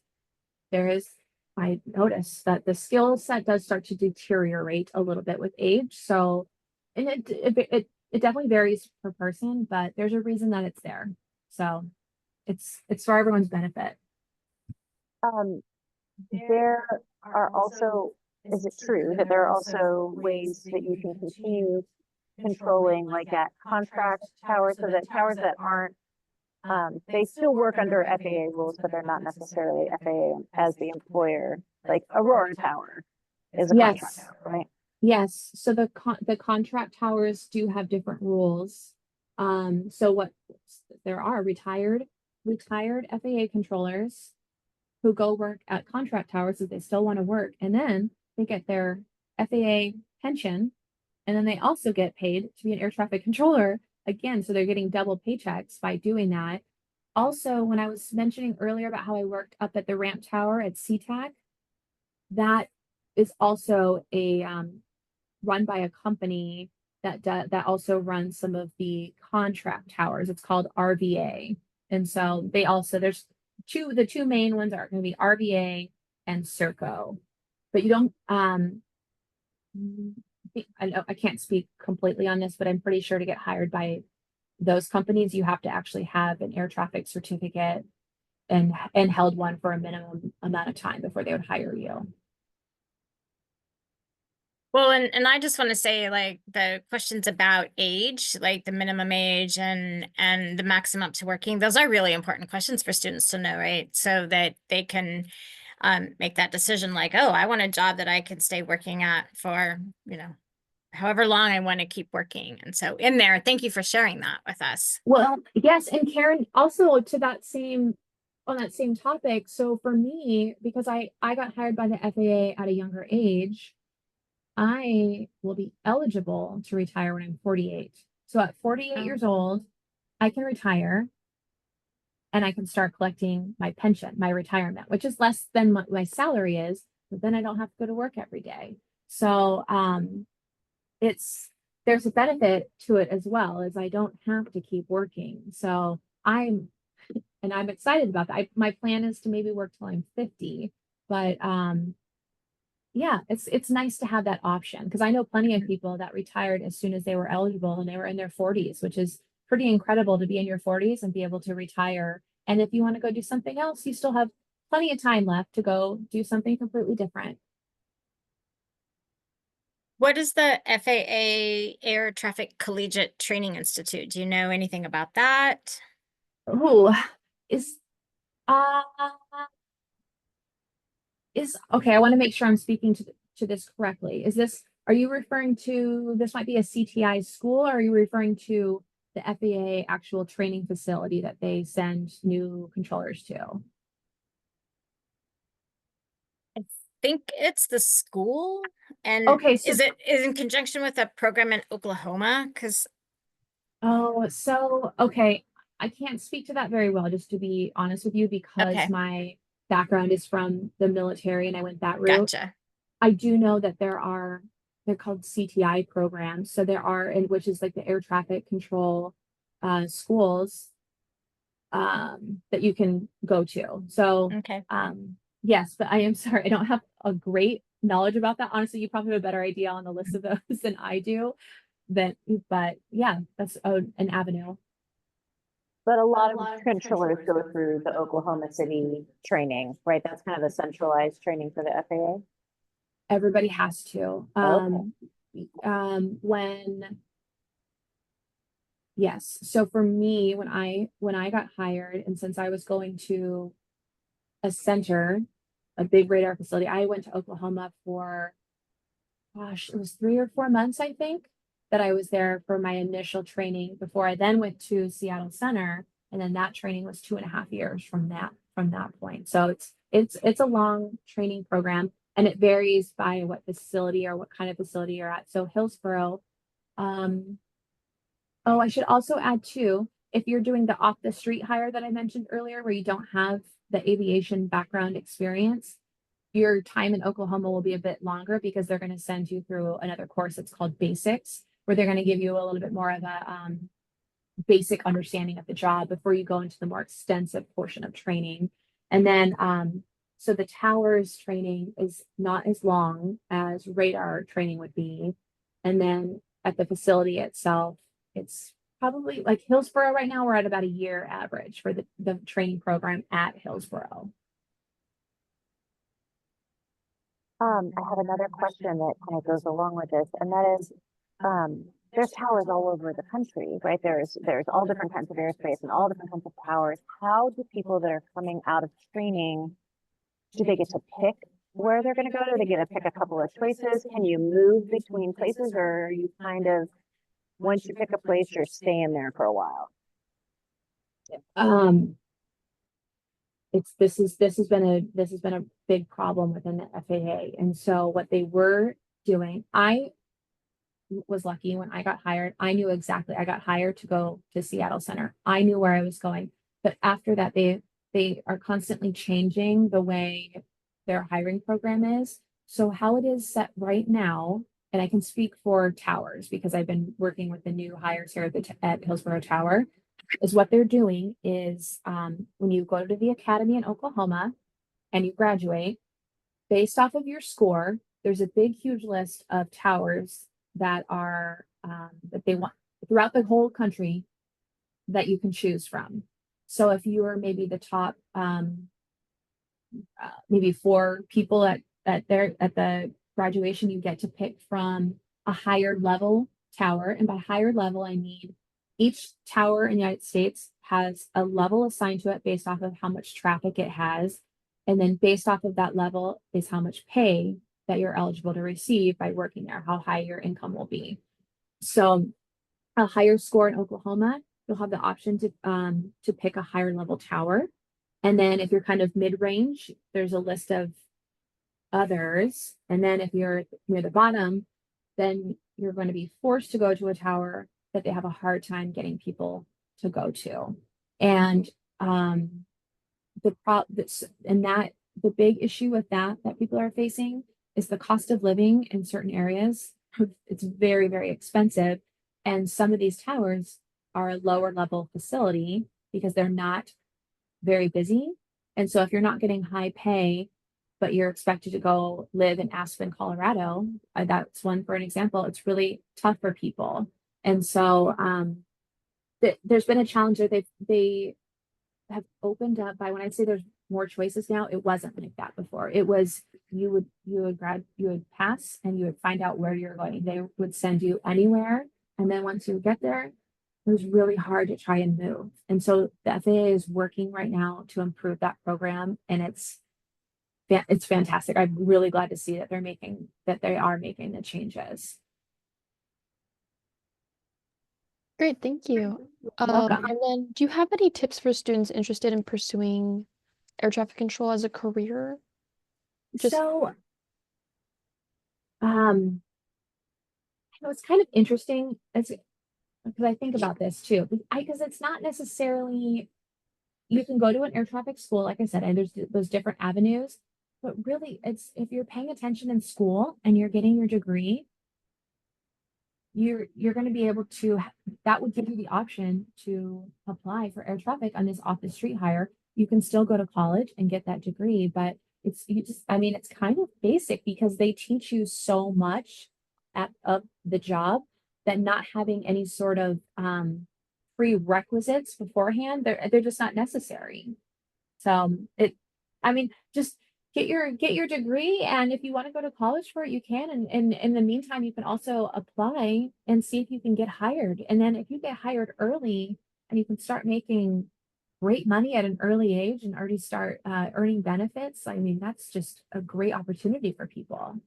I noticed that the skill set does start to deteriorate a little bit with age. So, and it definitely varies per person, but there's a reason that it's there. So it's for everyone's benefit.
There are also, is it true that there are also ways that you can continue controlling, like at contract towers, so that towers that aren't, they still work under FAA rules, but they're not necessarily FAA as the employer, like Aurora Tower is a contract
Yes.
tower, right?
Yes, so the contract towers do have different rules. So what there are retired FAA controllers who go work at contract towers if they still want to work, and then they get their FAA pension, and then they also get paid to be an air traffic controller again. So they're getting double paychecks by doing that. Also, when I was mentioning earlier about how I worked up at the ramp tower at SeaTac, that is also a run by a company that also runs some of the contract towers. It's called RVA. And so there's the two main ones are going to be RVA and Serco. But you don't I can't speak completely on this, but I'm pretty sure to get hired by those companies, you have to actually have an air traffic certificate and held one for a minimum amount of time before they would hire you.
Well, and I just want to say, like, the questions about age, like the minimum age and the maximum up to working, those are really important questions for students to know, right? So that they can make that decision, like, oh, I want a job that I can stay working at for, however long I want to keep working. And so in there, thank you for sharing that with us.
Well, yes, and Karen, also on that same topic. So for me, because I got hired by the FAA at a younger age, I will be eligible to retire when I'm 48. So at 48 years old, I can retire and I can start collecting my pension, my retirement, which is less than my salary is, but then I don't have to go to work every day. So there's a benefit to it as well, as I don't have to keep working. So I'm excited about that. My plan is to maybe work till I'm 50, but yeah, it's nice to have that option, because I know plenty of people that retired as soon as they were eligible and they were in their 40s, which is pretty incredible to be in your 40s and be able to retire. And if you want to go do something else, you still have plenty of time left to go do something completely different.
What is the FAA Air Traffic Collegiate Training Institute? Do you know anything about that?
Oh, okay, I want to make sure I'm speaking to this correctly. Are you referring to, this might be a CTI school, or are you referring to the FAA actual training facility that they send new controllers to?
I think it's the school. And
Okay, so
is it in conjunction with a program in Oklahoma?
okay, I can't speak to that very well, just to be honest with you, because
Okay.
my background is from the military and I went that route.
Gotcha.
I do know that they're called CTI programs. So there are, which is like the air traffic control schools that you can go to. So
Okay.
yes, but I am sorry, I don't have a great knowledge about that. Honestly, you probably have a better idea on the list of those than I do. But yeah, that's an avenue.
But a lot of controllers go through the Oklahoma City training, right? That's kind of a centralized training for the FAA.
Everybody has to. When yes, so for me, when I got hired, and since I was going to a center, a big radar facility, I went to Oklahoma for, gosh, it was 3 or 4 months, I think, that I was there for my initial training before I then went to Seattle Center, and then that training was 2.5 years from that point. So it's a long training program, and it varies by what facility or what kind of facility you're at. So Hillsboro, oh, I should also add too, if you're doing the off the street hire that I mentioned earlier, where you don't have the aviation background experience, your time in Oklahoma will be a bit longer because they're going to send you through another course. It's called Basics, where they're going to give you a little bit more of a basic understanding of the job before you go into the more extensive portion of training. And then, so the towers training is not as long as radar training would be. And then at the facility itself, it's probably like Hillsboro right now, we're at about a year average for the training program at Hillsboro.
I have another question that kind of goes along with this, and that is, there's towers all over the country, right? There's all different kinds of airspace and all different kinds of towers. How do people that are coming out of training, do they get to pick where they're going to go? Do they get to pick a couple of choices? Can you move between places, or are you kind of, once you pick a place, you're staying there for a while?
This has been a big problem within the FAA. And so what they were doing, I was lucky when I got hired. I knew exactly, I got hired to go to Seattle Center. I knew where I was going. But after that, they are constantly changing the way their hiring program is. So how it is set right now, and I can speak for towers because I've been working with the new hires here at Hillsboro Tower, is what they're doing is when you go to the academy in Oklahoma and you graduate, based off of your score, there's a big, huge list of towers that are that they want throughout the whole country that you can choose from. So if you are maybe the top maybe 4 people at the graduation, you get to pick from a higher level tower. And by higher level, I mean each tower in the United States has a level assigned to it based off of how much traffic it has. And then based off of that level is how much pay that you're eligible to receive by working there, how high your income will be. So a higher score in Oklahoma, you'll have the option to pick a higher level tower. And then if you're kind of mid-range, there's a list of others. And then if you're near the bottom, then you're going to be forced to go to a tower that they have a hard time getting people to go to. And the big issue with that people are facing is the cost of living in certain areas. It's very, very expensive. And some of these towers are a lower level facility because they're not very busy. And so if you're not getting high pay, but you're expected to go live in Aspen, Colorado, that's one for an example, it's really tough for people. And so there's been a challenge that they have opened up by, when I say there's more choices now, it wasn't like that before. It was you would pass and you would find out where you're going. They would send you anywhere. And then once you get there, it was really hard to try and move. And so the FAA is working right now to improve that program. And it's fantastic. I'm really glad to see that they are making the changes.
Great, thank you.
welcome.
And then do you have any tips for students interested in pursuing air traffic control as a career?
So, it's kind of interesting because I think about this too, because it's not necessarily, you can go to an air traffic school, like I said, and there's those different avenues, but really it's, if you're paying attention in school and you're getting your degree, you're going to be able to, that would give you the option to apply for air traffic on this off the street hire. You can still go to college and get that degree, but it's kind of basic because they teach you so much of the job that not having any sort of prerequisites beforehand, they're just not necessary. So just get your degree, and if you want to go to college for it, you can. And in the meantime, you can also apply and see if you can get hired. And then if you get hired early and you can start making great money at an early age and already start earning benefits, that's just a great opportunity for people.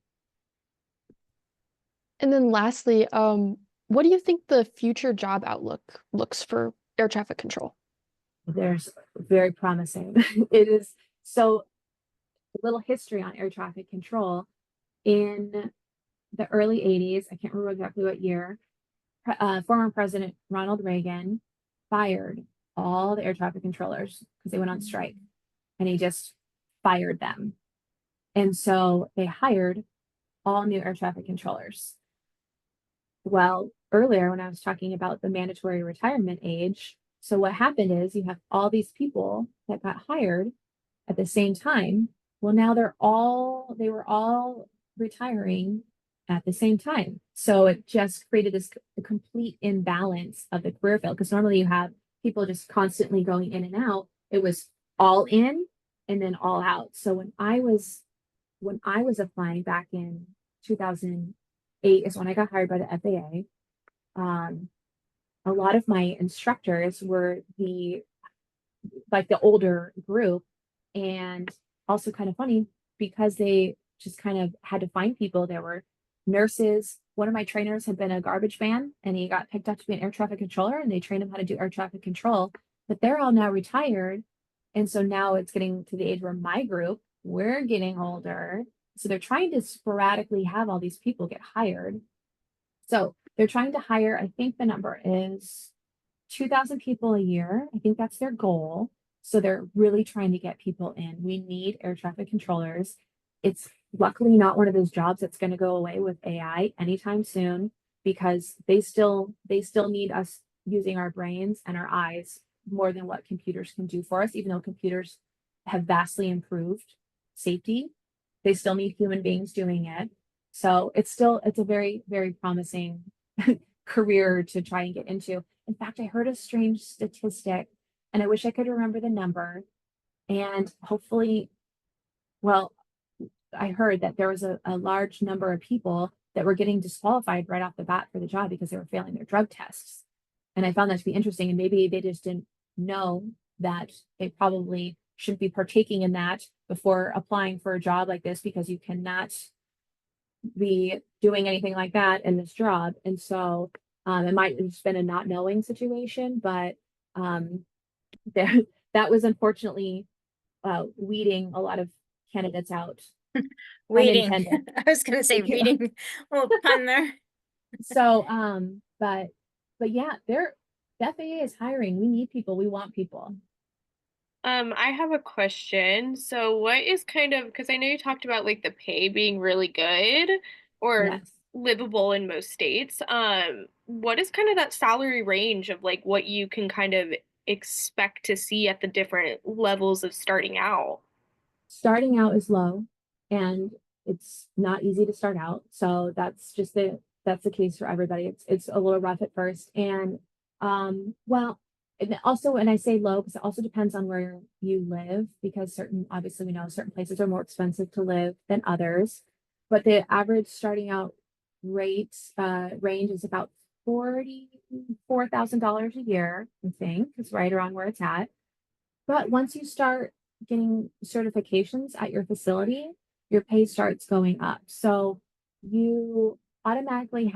And then lastly, what do you think the future job outlook looks for air traffic control?
There's very promising. It is so a little history on air traffic control. In the early 80s, I can't remember exactly what year, former President Ronald Reagan fired all the air traffic controllers because they went on strike, and he just fired them. And so they hired all new air traffic controllers. Well, earlier when I was talking about the mandatory retirement age, so what happened is you have all these people that got hired at the same time. Well, now they were all retiring at the same time. So it just created this complete imbalance of the career field, because normally you have people just constantly going in and out. It was all in and then all out. So when I was applying back in 2008 is when I got hired by the FAA. A lot of my instructors were the older group, and also kind of funny because they just kind of had to find people. There were nurses. One of my trainers had been a garbage man, and he got picked up to be an air traffic controller, and they trained him how to do air traffic control. But they're all now retired. And so now it's getting to the age where my group, we're getting older. So they're trying to sporadically have all these people get hired. So they're trying to hire, I think the number is 2,000 people a year. I think that's their goal. So they're really trying to get people in. We need air traffic controllers. It's luckily not one of those jobs that's going to go away with AI anytime soon, because they still need us using our brains and our eyes more than what computers can do for us. Even though computers have vastly improved safety, they still need human beings doing it. So it's a very, very promising career to try and get into. In fact, I heard a strange statistic, and I wish I could remember the number. And hopefully, well, I heard that there was a large number of people that were getting disqualified right off the bat for the job because they were failing their drug tests. And I found that to be interesting. And maybe they just didn't know that they probably should be partaking in that before applying for a job like this, because you cannot be doing anything like that in this job. And so it might have just been a not knowing situation, but that was unfortunately weeding a lot of candidates out.
Weeding.
Unintended.
I was gonna say
Yeah.
weeding, a little pun there.
So but yeah, the FAA is hiring. We need people. We want people.
I have a question. So what is kind of, because I know you talked about like the pay being really good or
Yes.
livable in most states. What is kind of that salary range of like what you can kind of expect to see at the different levels of starting out?
Starting out is low, and it's not easy to start out. So that's the case for everybody. It's a little rough at first. And well, and also, and I say low because it also depends on where you live, because obviously we know certain places are more expensive to live than others. But the average starting out rate range is about $44,000 a year, I think, is right around where it's at. But once you start getting certifications at your facility, your pay starts going up. So you automatically you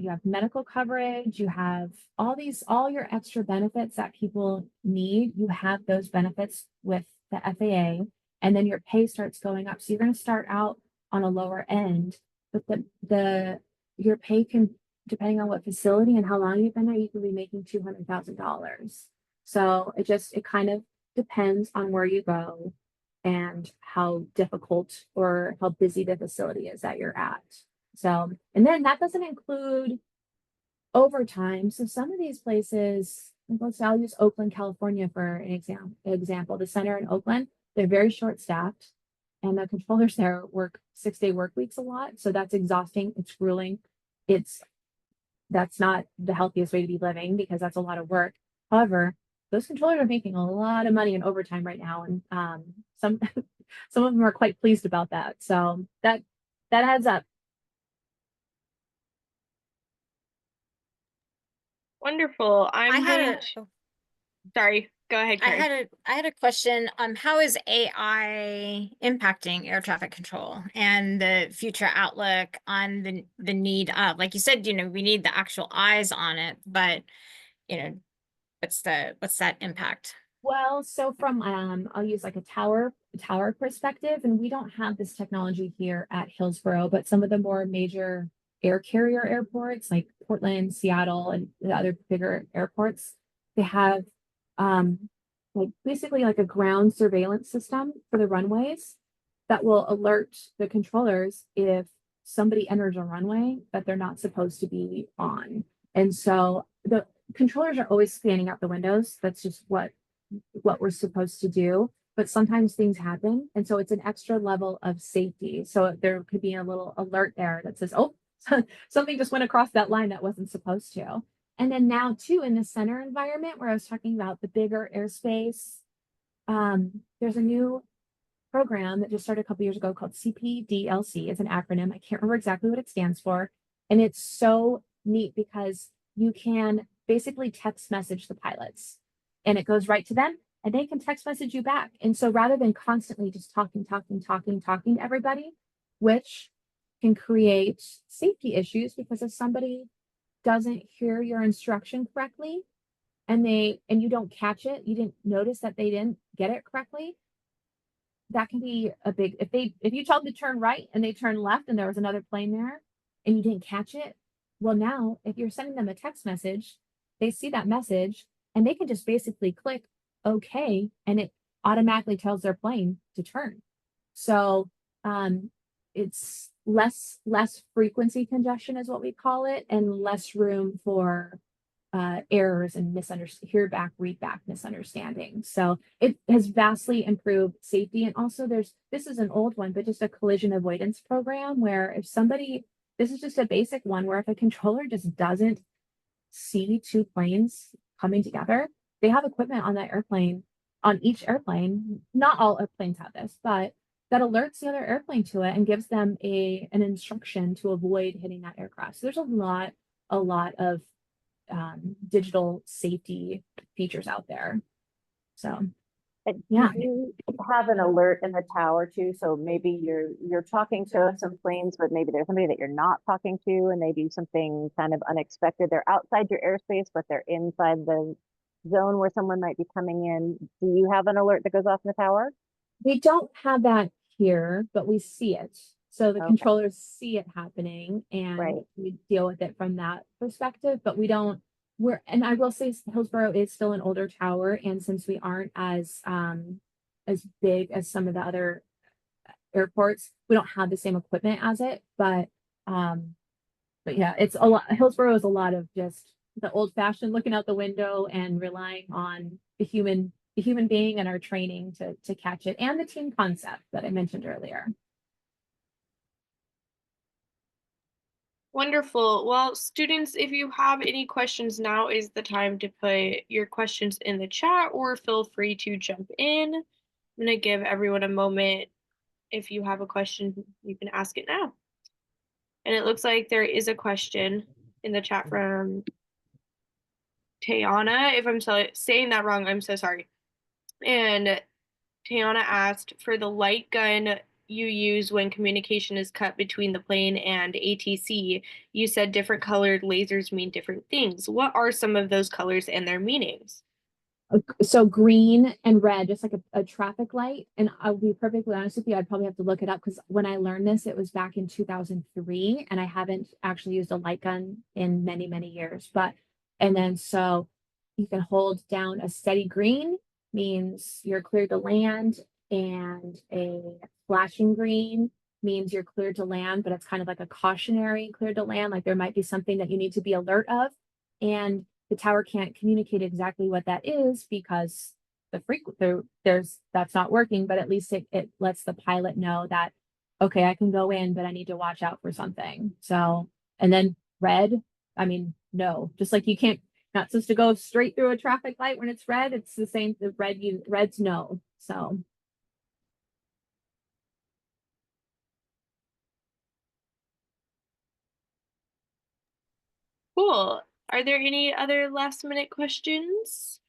have medical coverage, you have all your extra benefits that people need. You have those benefits with the FAA, and then your pay starts going up. So you're going to start out on a lower end, but your pay can, depending on what facility and how long you've been there, you can be making $200,000. So it kind of depends on where you go and how difficult or how busy the facility is that you're at. So, and then that doesn't include overtime. So some of these places, I'll use Oakland, California for an example. The center in Oakland, they're very short staffed. and the controllers there work 6-day work weeks a lot. So that's exhausting. It's grueling. That's not the healthiest way to be living because that's a lot of work. However, those controllers are making a lot of money in overtime right now. And some some of them are quite pleased about that. So that adds up.
Wonderful.
I
I'm
had
going
a,
to, sorry, go ahead, Carrie.
I had a question. How is AI impacting air traffic control and the future outlook on the need of, like you said, we need the actual eyes on it, but what's that impact?
Well, so from I'll use like a tower perspective, and we don't have this technology here at Hillsborough, but some of the more major air carrier airports like Portland, Seattle, and the other bigger airports, they have like basically like a ground surveillance system for the runways that will alert the controllers if somebody enters a runway that they're not supposed to be on. And so the controllers are always scanning out the windows. That's just what we're supposed to do, but sometimes things happen. And so it's an extra level of safety. So there could be a little alert there that says, oh, something just went across that line that wasn't supposed to. And then now too, in the center environment where I was talking about the bigger airspace, there's a new program that just started a couple years ago called CPDLC. It's an acronym. I can't remember exactly what it stands for. And it's so neat because you can basically text message the pilots and it goes right to them and they can text message you back. And so rather than constantly just talking to everybody, which can create safety issues because if somebody doesn't hear your instruction correctly and you don't catch it, you didn't notice that they didn't get it correctly, that can be a big, if you told them to turn right and they turn left and there was another plane there and you didn't catch it, well now if you're sending them a text message, they see that message and they can just basically click okay and it automatically tells their plane to turn. So it's less frequency congestion is what we call it, and less room for errors and hear back, read back misunderstandings. So it has vastly improved safety. And also this is an old one, but just a collision avoidance program where this is just a basic one where if a controller just doesn't see two planes coming together, they have equipment on that airplane, on each airplane. Not all airplanes have this, but that alerts the other airplane to it and gives them an instruction to avoid hitting that aircraft. So there's a lot of digital safety features out there. So yeah.
Do you have an alert in the tower too? So maybe you're talking to some planes, but maybe there's somebody that you're not talking to and they do something kind of unexpected. They're outside your airspace, but they're inside the zone where someone might be coming in. Do you have an alert that goes off in the tower?
We don't have that here, but we see it. So the
Okay.
controllers see it happening and we deal with it from that perspective, but and I will say Hillsborough is still an older tower. And since we aren't as big as some of the other airports, we don't have the same equipment as it, but yeah, it's a lot. Hillsborough is a lot of just the old fashioned looking out the window and relying on the human being and our training to catch it and the team concept that I mentioned earlier.
Wonderful. Well, students, if you have any questions, now is the time to put your questions in the chat or feel free to jump in. I'm going to give everyone a moment. If you have a question, you can ask it now. And it looks like there is a question in the chat from Tayana. If I'm saying that wrong, I'm so sorry. And Tayana asked, for the light gun you use when communication is cut between the plane and ATC, you said different colored lasers mean different things. What are some of those colors and their meanings?
So green and red, just like a traffic light. And I'll be perfectly honest with you, I'd probably have to look it up because when I learned this, it was back in 2003 and I haven't actually used a light gun in many, many years. And then so you can hold down a steady green means you're cleared to land, and a flashing green means you're cleared to land, but it's kind of like a cautionary cleared to land, like there might be something that you need to be alert of. And the tower can't communicate exactly what that is because that's not working, but at least it lets the pilot know that, okay, I can go in, but I need to watch out for something. So, and then red, I mean, no, just like you can't, not supposed to go straight through a traffic light when it's red. It's the same, red's no. So.
Cool. Are there any other last minute questions?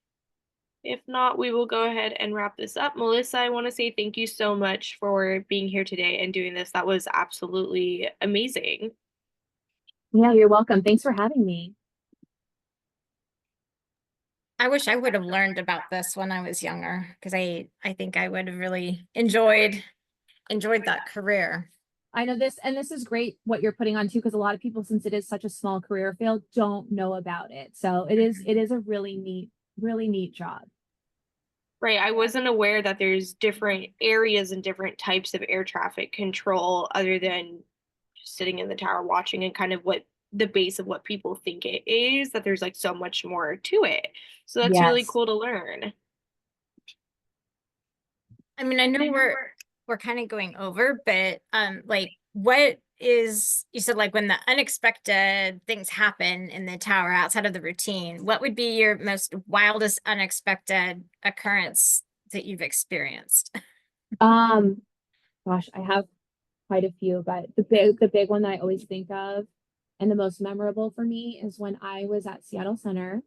If not, we will go ahead and wrap this up. Melissa, I want to say thank you so much for being here today and doing this. That was absolutely amazing.
Yeah, you're welcome. Thanks for having me.
I wish I would have learned about this when I was younger, because I think I would have really enjoyed that career.
I know this, and this is great what you're putting on too, because a lot of people, since it is such a small career field, don't know about it. So it is a really neat job.
Right. I wasn't aware that there's different areas and different types of air traffic control other than just sitting in the tower watching and kind of what the base of what people think it is, that there's like so much more to it. So that's really
Yes.
cool to learn.
I mean, I know we're kind of going over, but like what is, you said like when the unexpected things happen in the tower outside of the routine, what would be your most wildest unexpected occurrence that you've experienced?
Gosh, I have quite a few, but the big one that I always think of and the most memorable for me is when I was at Seattle Center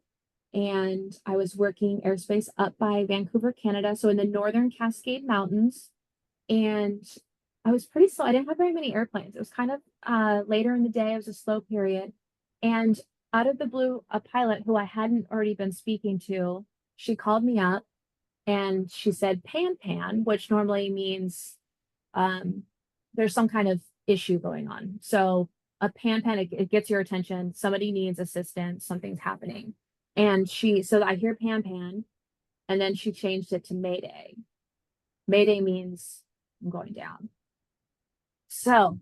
and I was working airspace up by Vancouver, Canada, so in the northern Cascade Mountains. And I was pretty slow. I didn't have very many airplanes. It was kind of later in the day. It was a slow period. And out of the blue, a pilot who I hadn't already been speaking to, she called me up and she said, "Pan pan," which normally means there's some kind of issue going on. So a pan pan, it gets your attention. Somebody needs assistance. Something's happening. And so I hear pan pan, and then she changed it to mayday. Mayday means I'm going down. So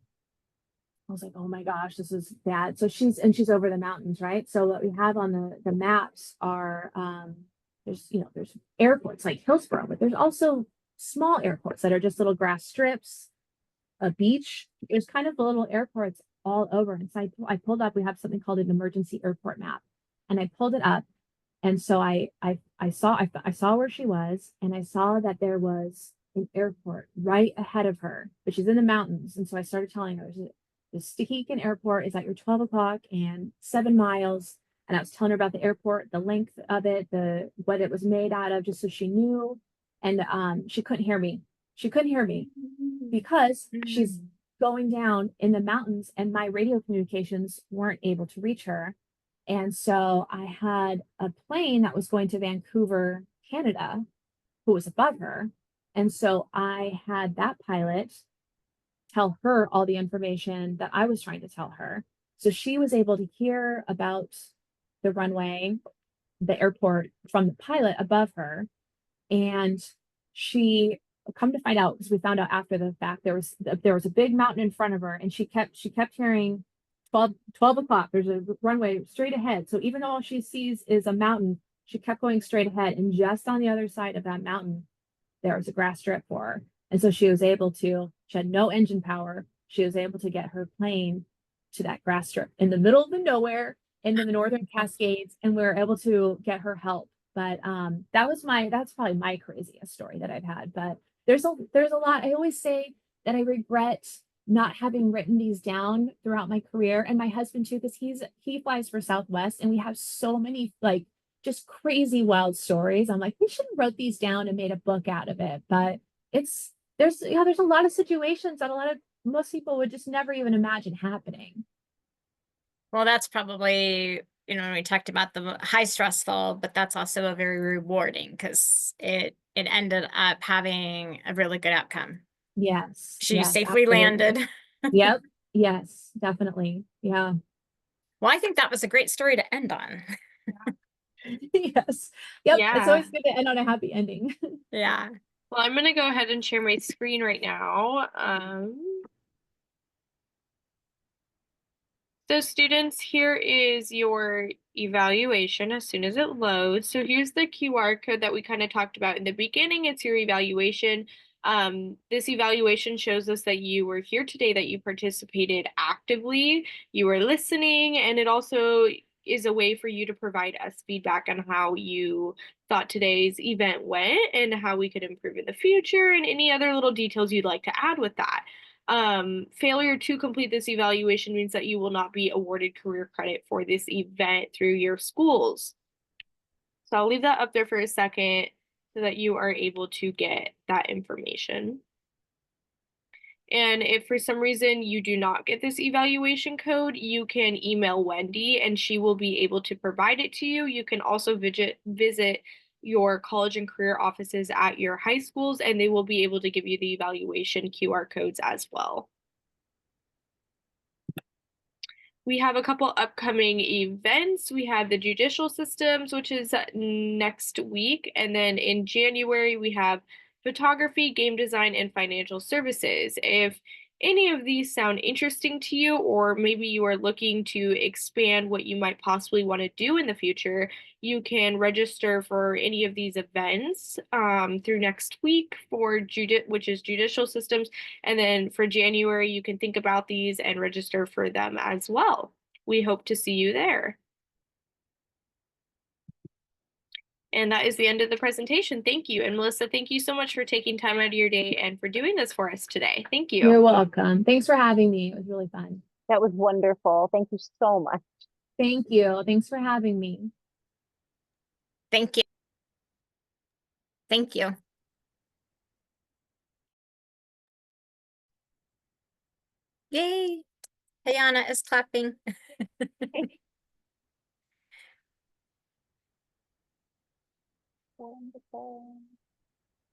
I was like, oh my gosh, this is bad. So she's over the mountains, right? So what we have on the maps are there's airports like Hillsborough, but there's also small airports that are just little grass strips, a beach. There's kind of little airports all over. And so I pulled up, we have something called an emergency airport map. And I pulled it up. And so I saw where she was, and I saw that there was an airport right ahead of her, but she's in the mountains. And so I started telling her, the Stehekin Airport is at your 12 o'clock and 7 miles. And I was telling her about the airport, the length of it, what it was made out of, just so she knew. And she couldn't hear me. She couldn't hear me because she's going down in the mountains, and my radio communications weren't able to reach her. And so I had a plane that was going to Vancouver, Canada, who was above her. And so I had that pilot tell her all the information that I was trying to tell her. So she was able to hear about the runway, the airport, from the pilot above her. And she, come to find out, because we found out after the fact, there was a big mountain in front of her, and she kept hearing 12 o'clock, there's a runway straight ahead. So even though all she sees is a mountain, she kept going straight ahead. And just on the other side of that mountain, there was a grass strip for her. And so she had no engine power. She was able to get her plane to that grass strip in the middle of the nowhere into the northern Cascades, and we were able to get her help. But that's probably my craziest story that I've had. But there's a lot. I always say that I regret not having written these down throughout my career, and my husband too, because he flies for Southwest, and we have so many like just crazy wild stories. I'm like, we should have wrote these down and made a book out of it. But there's a lot of situations that most people would just never even imagine happening.
Well, that's probably, when we talked about the high stressful, but that's also a very rewarding, because it ended up having a really good outcome.
Yes.
She
yes,
safely
absolutely.
landed.
Yep. Yes, definitely. Yeah.
Well, I think that was a great story to end on.
Yes. Yep. It's
Yeah.
always good to end on a happy ending.
Yeah.
Well, I'm going to go ahead and share my screen right now. So students, here is your evaluation as soon as it loads. So here's the QR code that we kind of talked about in the beginning. It's your evaluation. This evaluation shows us that you were here today, that you participated actively, you were listening, and it also is a way for you to provide us feedback on how you thought today's event went and how we could improve in the future and any other little details you'd like to add with that. Failure to complete this evaluation means that you will not be awarded career credit for this event through your schools. So I'll leave that up there for a second so that you are able to get that information. And if for some reason you do not get this evaluation code, you can email Wendy and she will be able to provide it to you. You can also visit your college and career offices at your high schools, and they will be able to give you the evaluation QR codes as well. We have a couple upcoming events. We have the judicial systems, which is next week. And then in January, we have photography, game design, and financial services. If any of these sound interesting to you, or maybe you are looking to expand what you might possibly want to do in the future, you can register for any of these events through next week for which is judicial systems. And then for January, you can think about these and register for them as well. We hope to see you there. And that is the end of the presentation. Thank you. And Melissa, thank you so much for taking time out of your day and for doing this for us today. Thank you.
You're welcome. Thanks for having me. It was really fun.
That was wonderful. Thank you so much.
Thank you. Thanks for having me.
Thank you. Thank you. Yay. Hayana is clapping.
Wonderful.